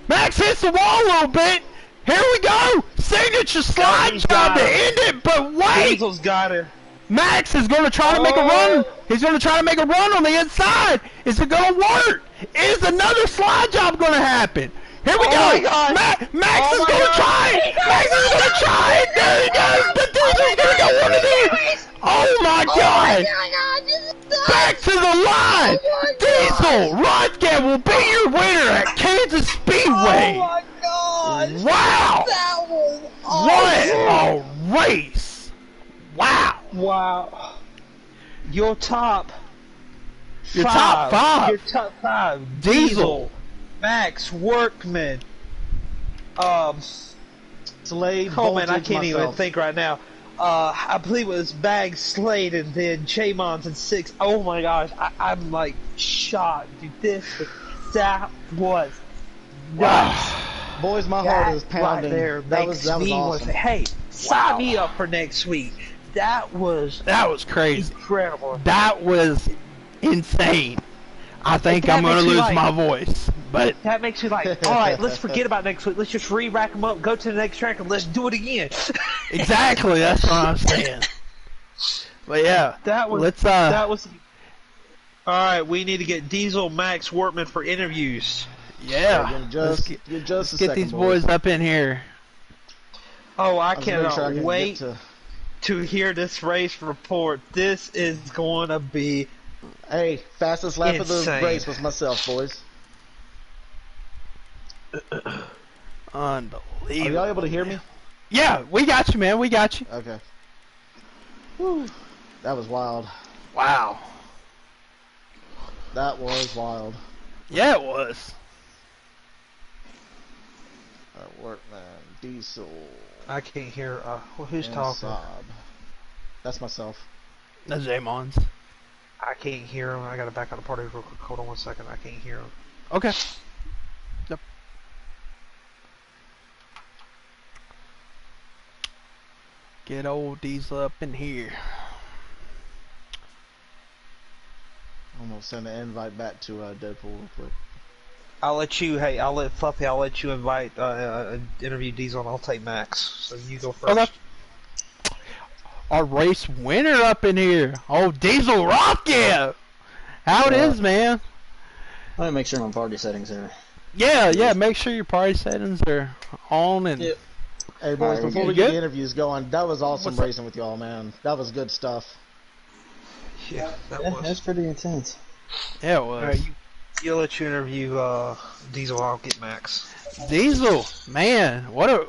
A: Max hits the wall a little bit. Here we go. Signature slide job to end it, but wait.
B: Diesel's got it.
A: Max is going to try to make a run. He's going to try to make a run on the inside. Is it going to work? Is another slide job going to happen? Here we go. Max is going to try it. Max is going to try it. There he goes. The Diesel's going to go one of these. Oh my God. Back to the line. Diesel Rodcat will be your winner at Kansas Speedway.
B: Oh my God.
A: Wow.
B: That was
A: What a race. Wow.
B: Wow. Your top
A: five.
B: Your top five.
A: Diesel.
B: Max, Workman.
C: Slade,
B: Oh man, I
C: Voltage,
B: can't even
C: myself.
B: think right now. I believe it was Bag, Slade, and then Chamons in 6. Oh my gosh, I'm like shocked, dude. That was nuts.
C: Boys, my heart is pounding.
B: Right there
C: that was
B: me
C: awesome.
B: say, hey, sign me up for next week. That was
A: crazy.
B: incredible.
A: That was insane. I think
B: That
A: I'm going to
B: makes me
A: lose
B: like-
A: my voice. But
B: That makes me like, all right, let's forget about next week. Let's just re-rack them up, go to the next track, and let's do it again.
A: exactly, that's what I'm saying. But yeah,
B: That was
A: let's
B: that was. All right, we need to get Diesel, Max, Workman for interviews.
A: yeah.
C: Let's
A: Let's get these boys up in here.
B: Oh, I
C: was gonna make sure I
B: cannot
C: can
B: wait
C: get
B: to hear this race report. This is going to be
C: Hey, fastest lap of the
B: Insane.
C: race was myself, boys. Are y'all
A: Unbelievable.
C: able to hear me?
A: Yeah, we got you, man. We got you.
C: Okay. Whew. That was wild.
A: Wow.
C: That was wild.
A: Yeah, it was.
C: Workman, Diesel,
B: I can't hear. Who's
C: and
B: talking?
C: Saab. That's myself.
A: That's Jamons.
B: I can't hear him. I gotta back out of the party real quick. Hold on one second. I can't hear him.
A: Okay. Yep. Get old Diesel up in here.
C: I'm gonna send an invite back to Deadpool real quick.
B: I'll let you. Hey, I'll let Fluffy. I'll let you invite interview Diesel, and I'll take Max. So you go first.
A: Okay. Our race winner up in here. Oh, Diesel Rocket. How it is, man?
D: Let me make sure my party settings are.
A: Yeah. Make sure your party settings are on and.
D: Yep.
C: Hey boys,
D: Alright,
C: before
A: we
C: we
A: good?
C: get the interviews going, that was awesome
A: What's up?
C: racing with y'all, man. That was good stuff.
B: Yeah, that
D: Yeah,
B: was.
D: that's pretty intense.
A: Yeah, it
B: All
A: was.
B: right, you'll let you interview Diesel. I'll get Max.
A: Diesel, man, what a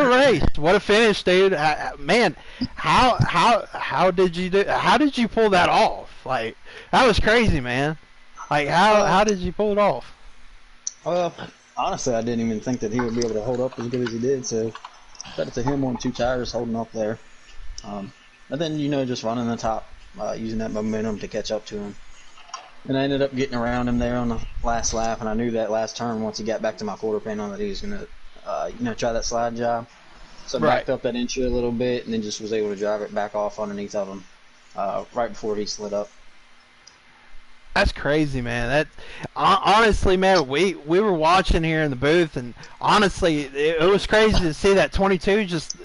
A: race! What a finish, dude! Man, how did you do? How did you pull that off? Like that was crazy, man. Like how did you pull it off?
D: Honestly, I didn't even think that he would be able to hold up as good as he did. So, credit to him on 2 tires holding up there. And then just running the top, using that momentum to catch up to him. And I ended up getting around him there on the last lap, and I knew that last turn once he got back to my quarter panel that he was gonna, try that slide job. So I backed up that entry a little bit, and then just was able to drive it back off underneath of him right before he slid up.
A: That's crazy, man. That honestly, man, we were watching here in the booth, and honestly, it was crazy to see that 22 just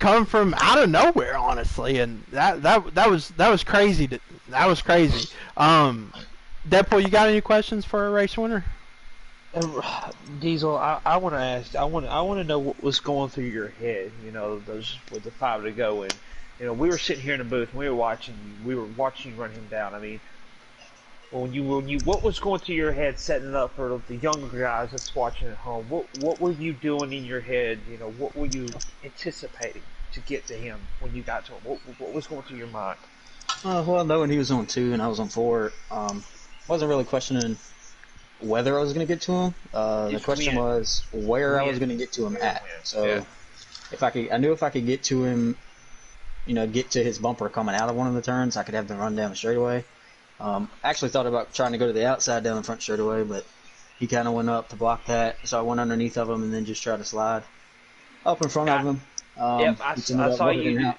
A: come from out of nowhere, honestly, and that was crazy. That was crazy. Deadpool, you got any questions for a race winner?
B: Diesel, I want to ask. I want to know what was going through your head. Those with the 5 to go, and we were sitting here in the booth, and we were watching you run him down. I mean, when you what was going through your head setting it up for the younger guys that's watching at home? What were you doing in your head? What were you anticipating to get to him when you got to him? What was going through your mind?
D: Well, knowing he was on 2 and I was on 4, wasn't really questioning whether I was going to get to him. The question was where I was going to get to him at. So I knew if I could get to him, get to his bumper coming out of one of the turns, I could have the run down the straightaway. Actually thought about trying to go to the outside down the front straightaway, but he kind of went up to block that, so I went underneath of him and then just tried to slide up in front of him.
B: I saw you.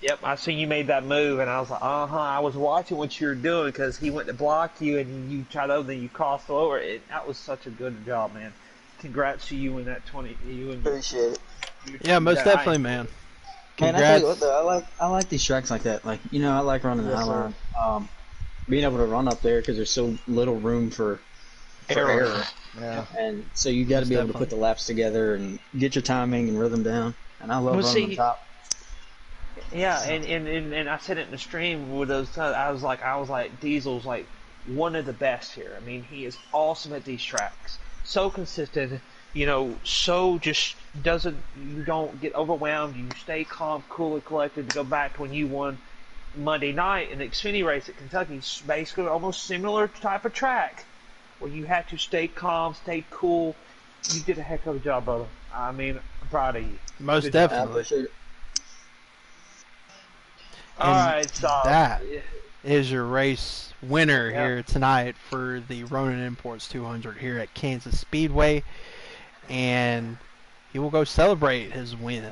B: Yep, I seen you made that move, and I was like, I was watching what you were doing because he went to block you, and you tried over, then you crossed over. That was such a good job, man. Congrats to you in that 20. You and
D: Appreciate it.
A: Yeah, most definitely, man.
D: Man, I tell
A: Congrats.
D: you what, though, I like these tracks like that. Like, you know, I like running the
C: Yes,
D: high
C: sir.
D: line. Being able to run up there because there's so little room for error.
C: Yeah.
D: And so you got to be able to put the laps together and get your timing and rhythm down. And I love running on top.
B: Yeah, and I said it in the stream with those. I was like, Diesel's like one of the best here. I mean, he is awesome at these tracks. So consistent, you know. So just doesn't. You don't get overwhelmed. You stay calm, cool, and collected. To go back to when you won Monday night in the Xfinity race at Kentucky, it's basically almost similar type of track where you had to stay calm, stay cool. You did a heck of a job, brother. I mean, I'm proud of you.
A: Most
B: Good
A: definitely.
D: I appreciate it.
B: All right, so
A: that is your race winner
B: Yep.
A: here tonight for the Ronin Imports 200 here at Kansas Speedway, and he will go celebrate his win.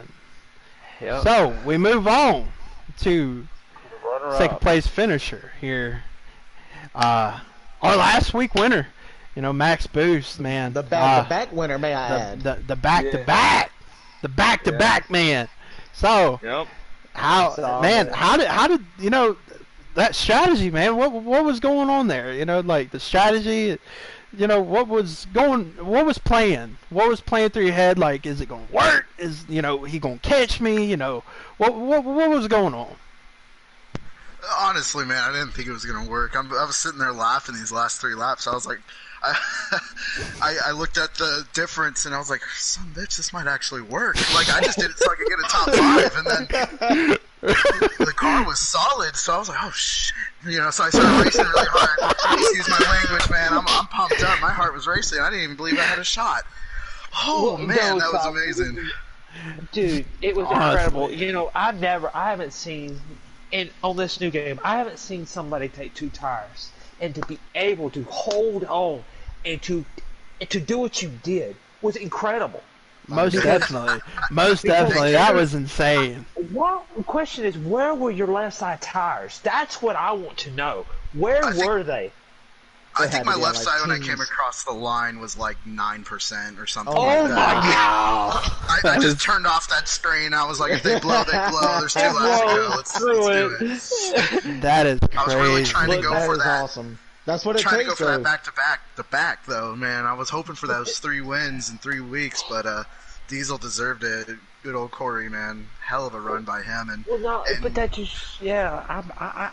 B: Yep.
A: So we move on to
B: Runner
A: second
B: up.
A: place finisher here. Our last week winner, you know, Max Boost, man.
C: The back winner, may I add.
A: The back to back, the back to back, man. So
B: Yep.
A: how did you know that strategy, man? What was going on there? You know, like the strategy. You know, what was playing through your head? Like, is it gonna work? Is, you know, he gonna catch me? You know, what was going on?
E: Honestly, man, I didn't think it was going to work. I was sitting there laughing these last 3 laps. I was like, I looked at the difference and I was like, son of a bitch, this might actually work. Like, I just did it so I could get a top 5, and then the car was solid, so I was like, oh shit. You know, so I started racing really hard. Excuse my language, man. I'm pumped up. My heart was racing. I didn't even believe I had a shot. Oh, man, that was amazing.
B: Dude, it was
A: Honestly.
B: incredible. You know, I haven't seen, on this new game, I haven't seen somebody take 2 tires and to be able to hold on and to do what you did was incredible.
A: Most definitely, that was insane.
B: Well, the question is, where were your left side tires? That's what I want to know. Where were they?
E: I
C: had
E: think
C: to
E: my
C: be
E: left
C: on,
E: side
C: like,
E: when I
C: teams.
E: came across the line was like 9% or something
B: Oh
E: like
B: my
E: that.
B: God!
E: I just turned off that screen. I was like, if they blow, they blow. There's 2 laps to go. Let's do it.
A: That is
E: I was really
A: crazy.
E: trying to go
C: That
E: for
C: is
E: that.
C: awesome. That's what it
E: Trying to go
C: takes,
E: for that
C: though.
E: back though, man. I was hoping for those 3 wins in 3 weeks, but Diesel deserved it. Good old Corey, man. Hell of a run by him. And
B: Well, no, but that just, yeah,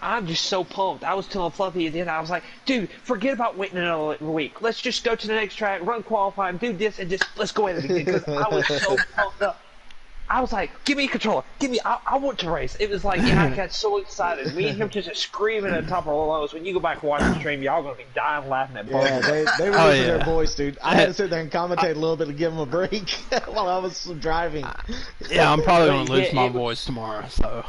B: I'm just so pumped. I was telling Fluffy at the end, I was like, dude, forget about waiting another week. Let's just go to the next track, run qualifying, do this, and just let's go at it again. Because I was so pumped up. I was like, give me a controller. I want to race. It was like, I got so excited. Me and him just screaming at the top of our lungs. When you go back and watch the stream, y'all going to be dying laughing at both.
C: Yeah, they were
A: Oh,
C: losing
A: yeah.
C: their voice, dude. I had to sit there and commentate a little bit to give them a break while I was driving.
A: Yeah, I'm probably gonna lose
B: Yeah,
A: my
B: it-
A: voice tomorrow. So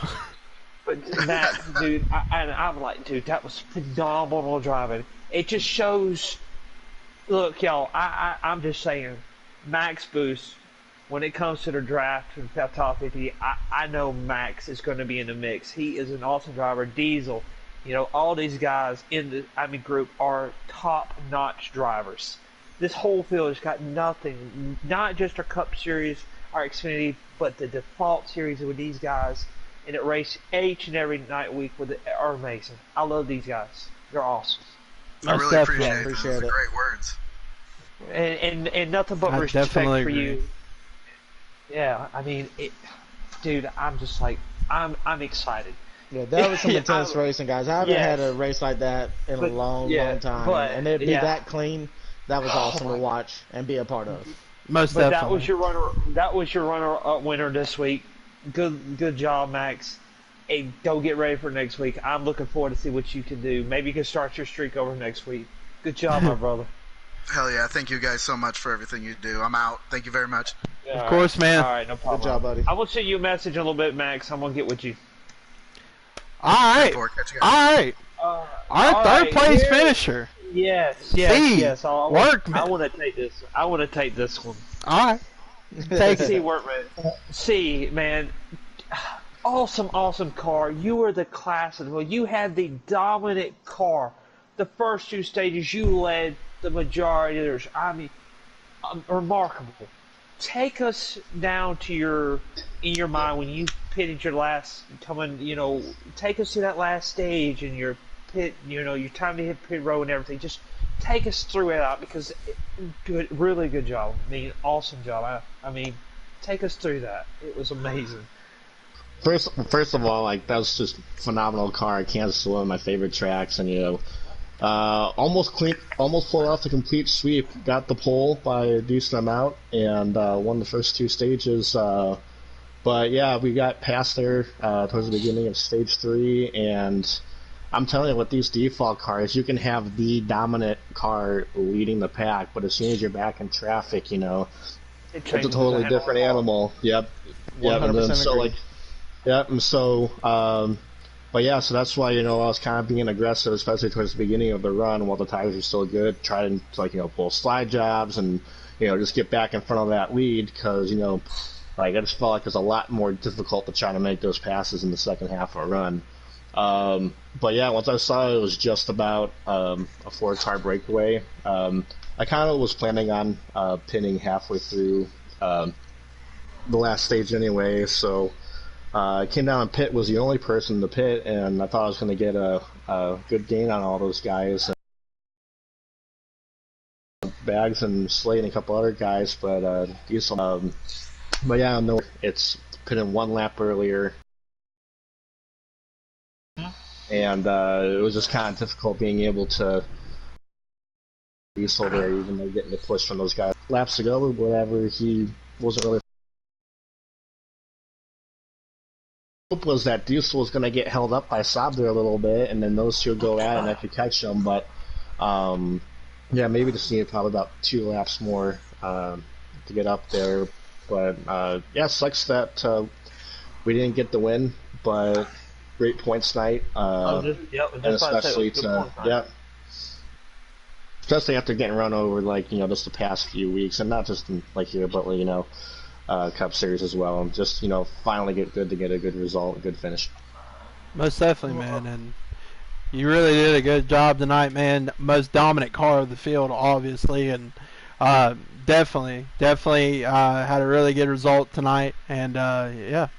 B: But that, dude, I'm like, dude, that was phenomenal driving. It just shows. Look, y'all, I'm just saying, Max Boost. When it comes to the draft and top 50, I know Max is going to be in the mix. He is an awesome driver. Diesel, you know, all these guys in the group are top-notch drivers. This whole field has got nothing, not just our Cup Series, our Xfinity, but the default series with these guys, and it race each and every night week with it are amazing. I love these guys. They're awesome.
E: I
A: Most
E: really
A: definitely.
E: appreciate it.
C: Appreciate
E: Those are
C: it.
E: great words.
B: And nothing but
A: I
B: respect
A: definitely
B: for
A: agree.
B: you. Yeah, I mean, dude, I'm just like, I'm excited.
C: Yeah, that was some
B: Yeah,
C: intense racing, guys. I haven't
B: yes.
C: had a race like that in a
B: But-
C: long,
B: yeah,
C: long time.
B: but-
C: And it'd be
B: yeah.
C: that clean. That was awesome to
B: my-
C: watch and be a part of.
A: most
B: But
A: definitely.
B: that was your runner winner this week. Good job, Max. Hey, go get ready for next week. I'm looking forward to see what you can do. Maybe you can start your streak over next week. Good job, my brother.
E: Hell yeah. Thank you guys so much for everything you do. I'm out. Thank you very much.
A: Of course, man.
B: All right, no problem.
C: Good job, buddy.
B: I will send you a message in a little bit, Max. I'm gonna get with you.
A: All right,
E: Looking forward to catching you guys.
A: all right. Our
B: all
A: third
B: right,
A: place
B: here-
A: finisher.
B: Yes.
A: Workman.
B: I want to take this. I want to take this one.
A: All right, take
B: See,
A: it.
B: Workman. See, man. awesome car. You were the class of, well, you had the dominant car. The first 2 stages, you led the majority of theirs. I mean, remarkable. Take us down to in your mind when you pitted your last take us to that last stage and your pit, your time to hit pit row and everything. Just take us through it out because really good job. I mean, awesome job. I mean, take us through that. It was amazing.
F: First of all, like, that was just phenomenal car. Kansas is one of my favorite tracks, and almost pulled off the complete sweep. Got the pole by a decent amount, and won the first 2 stages. But yeah, we got past there towards the beginning of stage 3, and I'm telling you, with these default cars, you can have the dominant car leading the pack, but as soon as you're back in traffic, it's a totally different animal. Yep. And then but yeah, so that's why, I was kind of being aggressive, especially towards the beginning of the run while the tires are still good, trying to, pull slide jobs and, just get back in front of that lead because, I just felt like it was a lot more difficult to try to make those passes in the second half of a run. But yeah, once I saw it was just about a 4-car breakaway, I kind of was planning on pinning halfway through the last stage anyway, so I came down and pit was the only person to pit, and I thought I was going to get a good gain on all those guys. Bags and Slade and a couple other guys, but yeah, no, it's pitting 1 lap earlier. And it was just kind of difficult being able to Diesel there, even though getting the push from those guys. Laps ago or whatever, he wasn't really. Hope was that Diesel was going to get held up by Saab there a little bit, and then those 2 would go at it and I could catch them. But yeah, maybe just needed probably about 2 laps more to get up there. But yeah, sucks that we didn't get the win, but. Great points night, and especially especially after getting run over just the past few weeks, and not just in here, but Cup Series as well, and just finally get a good result, a good finish.
A: Most definitely, man, and you really did a good job tonight, man. Most dominant car of the field, obviously, and definitely had a really good result tonight, and yeah.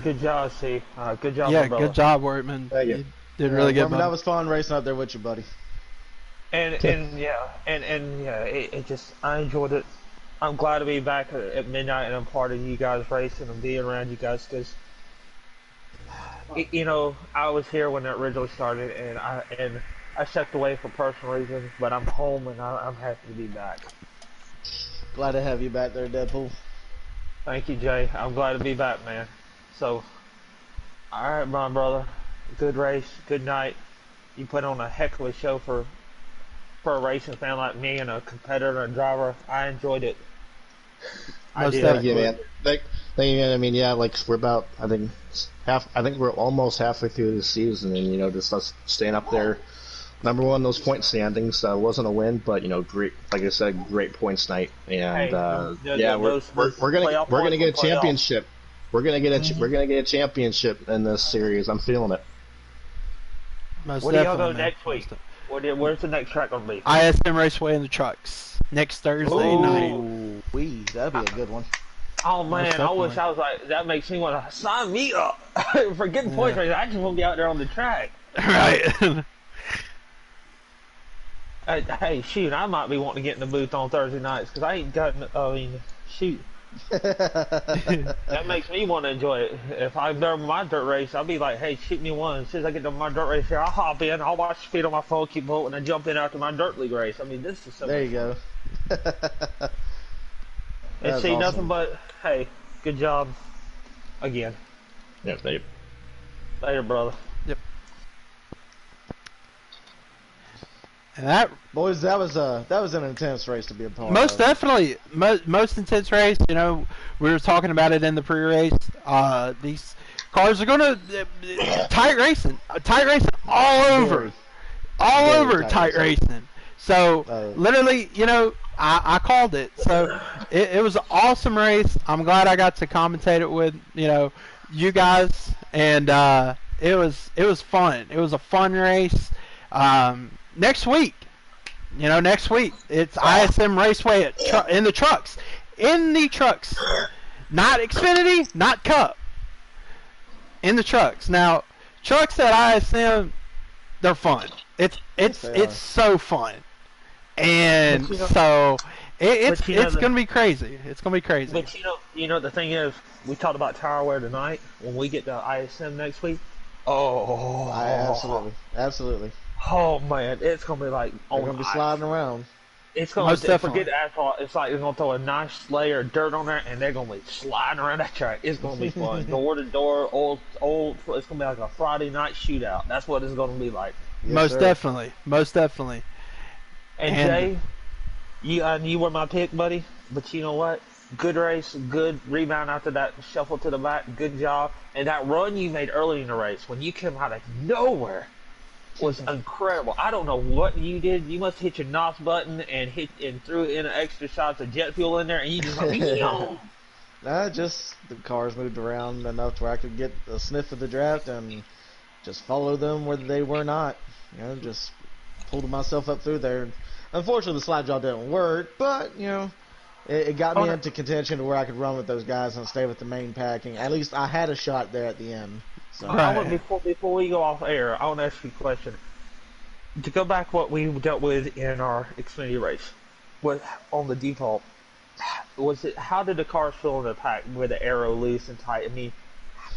B: Good job, Steve. Good job,
A: yeah,
B: my brother.
A: Good job, Workman.
C: Thank
A: you. Did really good.
C: That was fun racing out there with you, buddy.
B: And it just, I enjoyed it. I'm glad to be back at midnight and I'm part of you guys racing and being around you guys because, I was here when it originally started and I stepped away for personal reasons, but I'm home and I'm happy to be back.
C: Glad to have you back there, Deadpool.
B: Thank you, Jay. I'm glad to be back, man. So, alright, my brother. Good race, good night. You put on a heck of a show for a racing fan like me and a competitor and driver. I enjoyed it.
F: Thank you, man. Thank you, man. I mean, yeah, we're about, I think we're almost halfway through the season, and just us staying up there. Number 1, those point standings wasn't a win, but great. Like I said, great points night, and we're gonna get a championship. We're gonna get a championship in this series. I'm feeling it.
A: Most
B: Where do y'all go next week? Where's the next track gonna be?
A: ISM Raceway in the trucks next Thursday night.
C: That'd be a good one.
B: Oh man, I wish I was like. That makes me want to sign me up for getting points races. I just want to be out there on the track.
A: Right.
B: Hey, shoot, I might be wanting to get in the booth on Thursday nights because I ain't got. Shoot. That makes me want to enjoy it. If I'm there with my dirt race, I'll be like, hey, shoot me one. As soon as I get to my dirt race here, I'll hop in, I'll watch the speed on my phone, keep voting, and jump in after my dirt league race. I mean, this is so
C: there you go.
B: And see, awesome. Nothing but, hey, good job again.
F: Yeah, thank you.
B: Later, brother.
A: Yep. And that,
C: boys, that was an intense race to be a part of.
A: Most definitely, most intense race. We were talking about it in the pre-race. These cars are gonna tight racing all over tight racing. So literally, I called it. So it was an awesome race. I'm glad I got to commentate it with you guys, and it was fun. It was a fun race. Next week, next week it's ISM Raceway in the trucks, not Xfinity, not Cup, in the trucks. Now, trucks at ISM, they're fun. It's so fun. And so it's gonna be crazy. It's gonna be crazy.
G: But the thing is, we talked about tire wear tonight. When we get to ISM next week,
C: absolutely.
G: Oh man, it's gonna be like
C: they're gonna be sliding around.
G: It's gonna forget asphalt. It's like they're gonna throw a nice layer of dirt on there, and they're gonna be sliding around that track. It's gonna be fun, door to door, old. It's gonna be like a Friday night shootout. That's what it's gonna be like.
C: Yes,
A: most definitely.
G: And Jay, you were my pick, buddy. But you know what? Good race, good rebound after that shuffle to the back. Good job. And that run you made early in the race, when you came out of nowhere, was incredible. I don't know what you did. You must hit your NOS button and threw in an extra shots of jet fuel in there, and you just like,
C: just the cars moved around enough to where I could get a sniff of the draft and just follow them where they were not. Just pulled myself up through there. Unfortunately, the slide job didn't work, but it got me into contention to where I could run with those guys and stay with the main packing. At least I had a shot there at the end. So.
G: Before we go off air, I want to ask you a question. To go back what we dealt with in our Xfinity race, on the default, how did the cars feel in the pack with the aero loose and tight? I mean,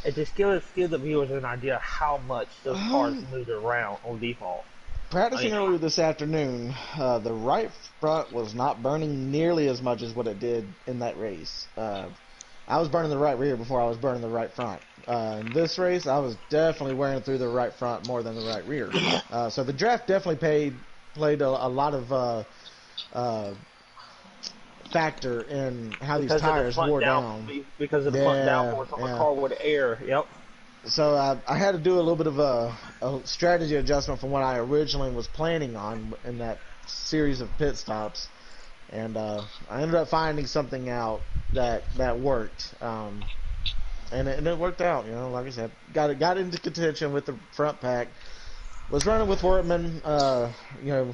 G: it just give the viewers an idea how much those cars moved around on default.
C: Practicing earlier this afternoon, the right front was not burning nearly as much as what it did in that race. I was burning the right rear before I was burning the right front. In this race, I was definitely wearing through the right front more than the right rear. So the draft definitely played a lot of factor in how these tires wore down.
G: Because of the front downforce on the car with air. Yep.
C: So I had to do a little bit of a strategy adjustment from what I originally was planning on in that series of pit stops, and I ended up finding something out that worked, and it worked out. Like I said, got into contention with the front pack. Was running with Wortman.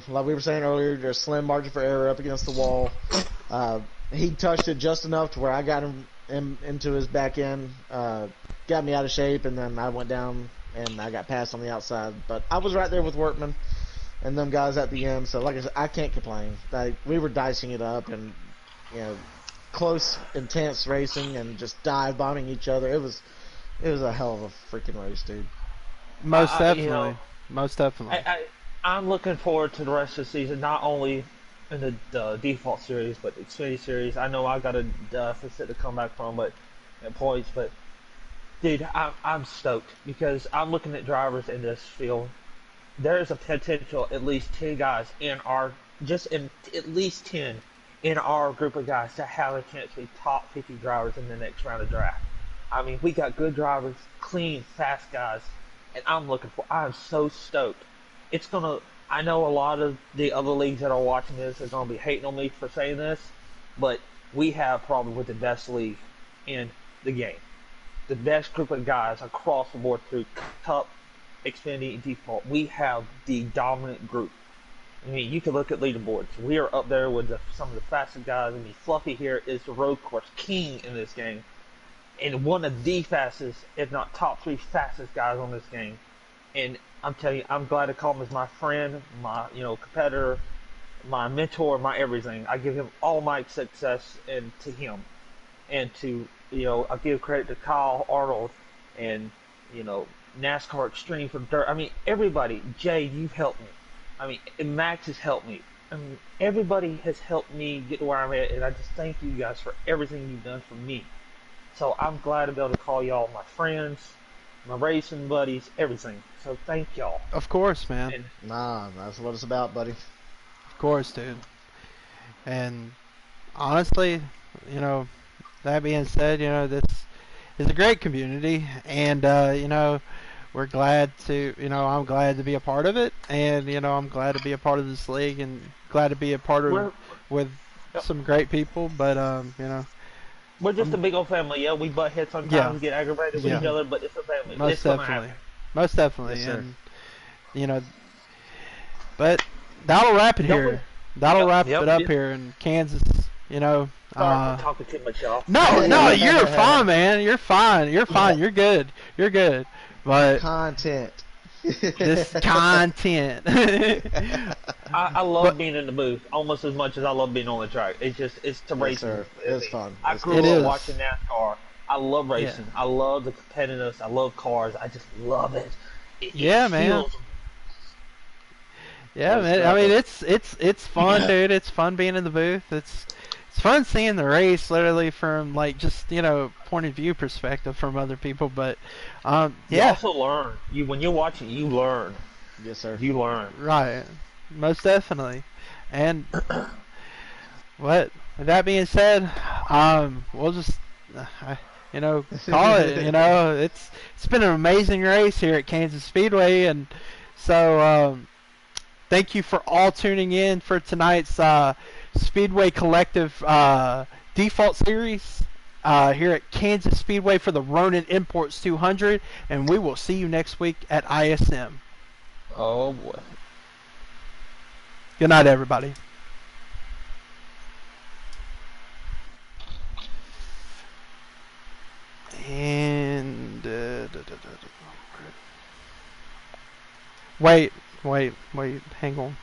C: Like we were saying earlier, there's a slim margin for error up against the wall. He touched it just enough to where I got him into his back end. Got me out of shape, and then I went down and I got passed on the outside. But I was right there with Wortman and them guys at the end. So like I said, I can't complain. We were dicing it up and close, intense racing and just dive bombing each other. It was a hell of a freaking race, dude.
A: Most definitely.
G: I'm looking forward to the rest of the season, not only in the default series, but the Xfinity series. I know I got a deficit to come back from, points, but dude, I'm stoked because I'm looking at drivers in this field. There is a potential at least 10 guys at least 10 in our group of guys to have a chance to be top 50 drivers in the next round of draft. I mean, we got good drivers, clean, fast guys, and I'm so stoked. I know a lot of the other leagues that are watching this are going to be hating on me for saying this, but we have probably with the best league in the game. The best group of guys across the board through Cup, Xfinity, and Default. We have the dominant group. I mean, you can look at leaderboards. We are up there with some of the fastest guys. I mean, Fluffy here is the road course king in this game, and one of the fastest, if not top 3 fastest guys on this game. And I'm telling you, I'm glad to call him as my friend, my competitor, my mentor, my everything. I give him all my success and to him, and to I give credit to Kyle Arnold and NASCAR Extreme for dirt. I mean, everybody. Jay, you've helped me. I mean, and Max has helped me. I mean, everybody has helped me get to where I'm at, and I just thank you guys for everything you've done for me. So I'm glad to be able to call y'all my friends, my racing buddies, everything. So thank y'all.
A: Of course, man.
C: That's what it's about, buddy.
A: Of course, dude. And honestly, that being said, this is a great community, and we're glad to, I'm glad to be a part of it, and I'm glad to be a part of this league, and glad to be a part of with some great people, but you know,
G: We're just a big old family. Yeah, we butt heads sometimes,
A: Yeah.
G: get aggravated with
A: Yeah.
G: each other, but it's a family.
A: most
G: It's gonna
A: definitely,
G: happen.
A: most definitely,
C: Yes, sir.
A: and you know, but that'll wrap it
G: Don't
A: here. That'll wrap
G: Yep.
A: it up here in Kansas. You know.
G: Sorry for talking too much, y'all.
A: No, you're fine, man. You're fine. You're fine. You're good. You're good. But
C: Content.
A: this content.
G: I love
A: But-
G: being in the booth almost as much as I love being on the track. It's
C: Yes,
G: racing.
C: sir. It's fun.
G: I
C: It's
G: grew
A: It
G: up
A: is.
G: watching NASCAR. I love racing.
A: Yeah.
G: I love the competitiveness. I love cars. I just love it.
A: Yeah, man.
G: feels-
A: Yeah, man. I mean, it's fun, dude. It's fun being in the booth. It's fun seeing the race, literally from like just point of view perspective from other people. But
G: You
A: yeah,
G: also learn. When you watch it, you learn.
C: Yes, sir.
G: You learn.
A: right, most definitely. And what with that being said, we'll just call it. It's been an amazing race here at Kansas Speedway, and so thank you for all tuning in for tonight's Speedway Collective Default Series here at Kansas Speedway for the Ronin Imports 200, and we will see you next week at ISM.
G: Oh boy.
A: Good night, everybody. And wait, hang on.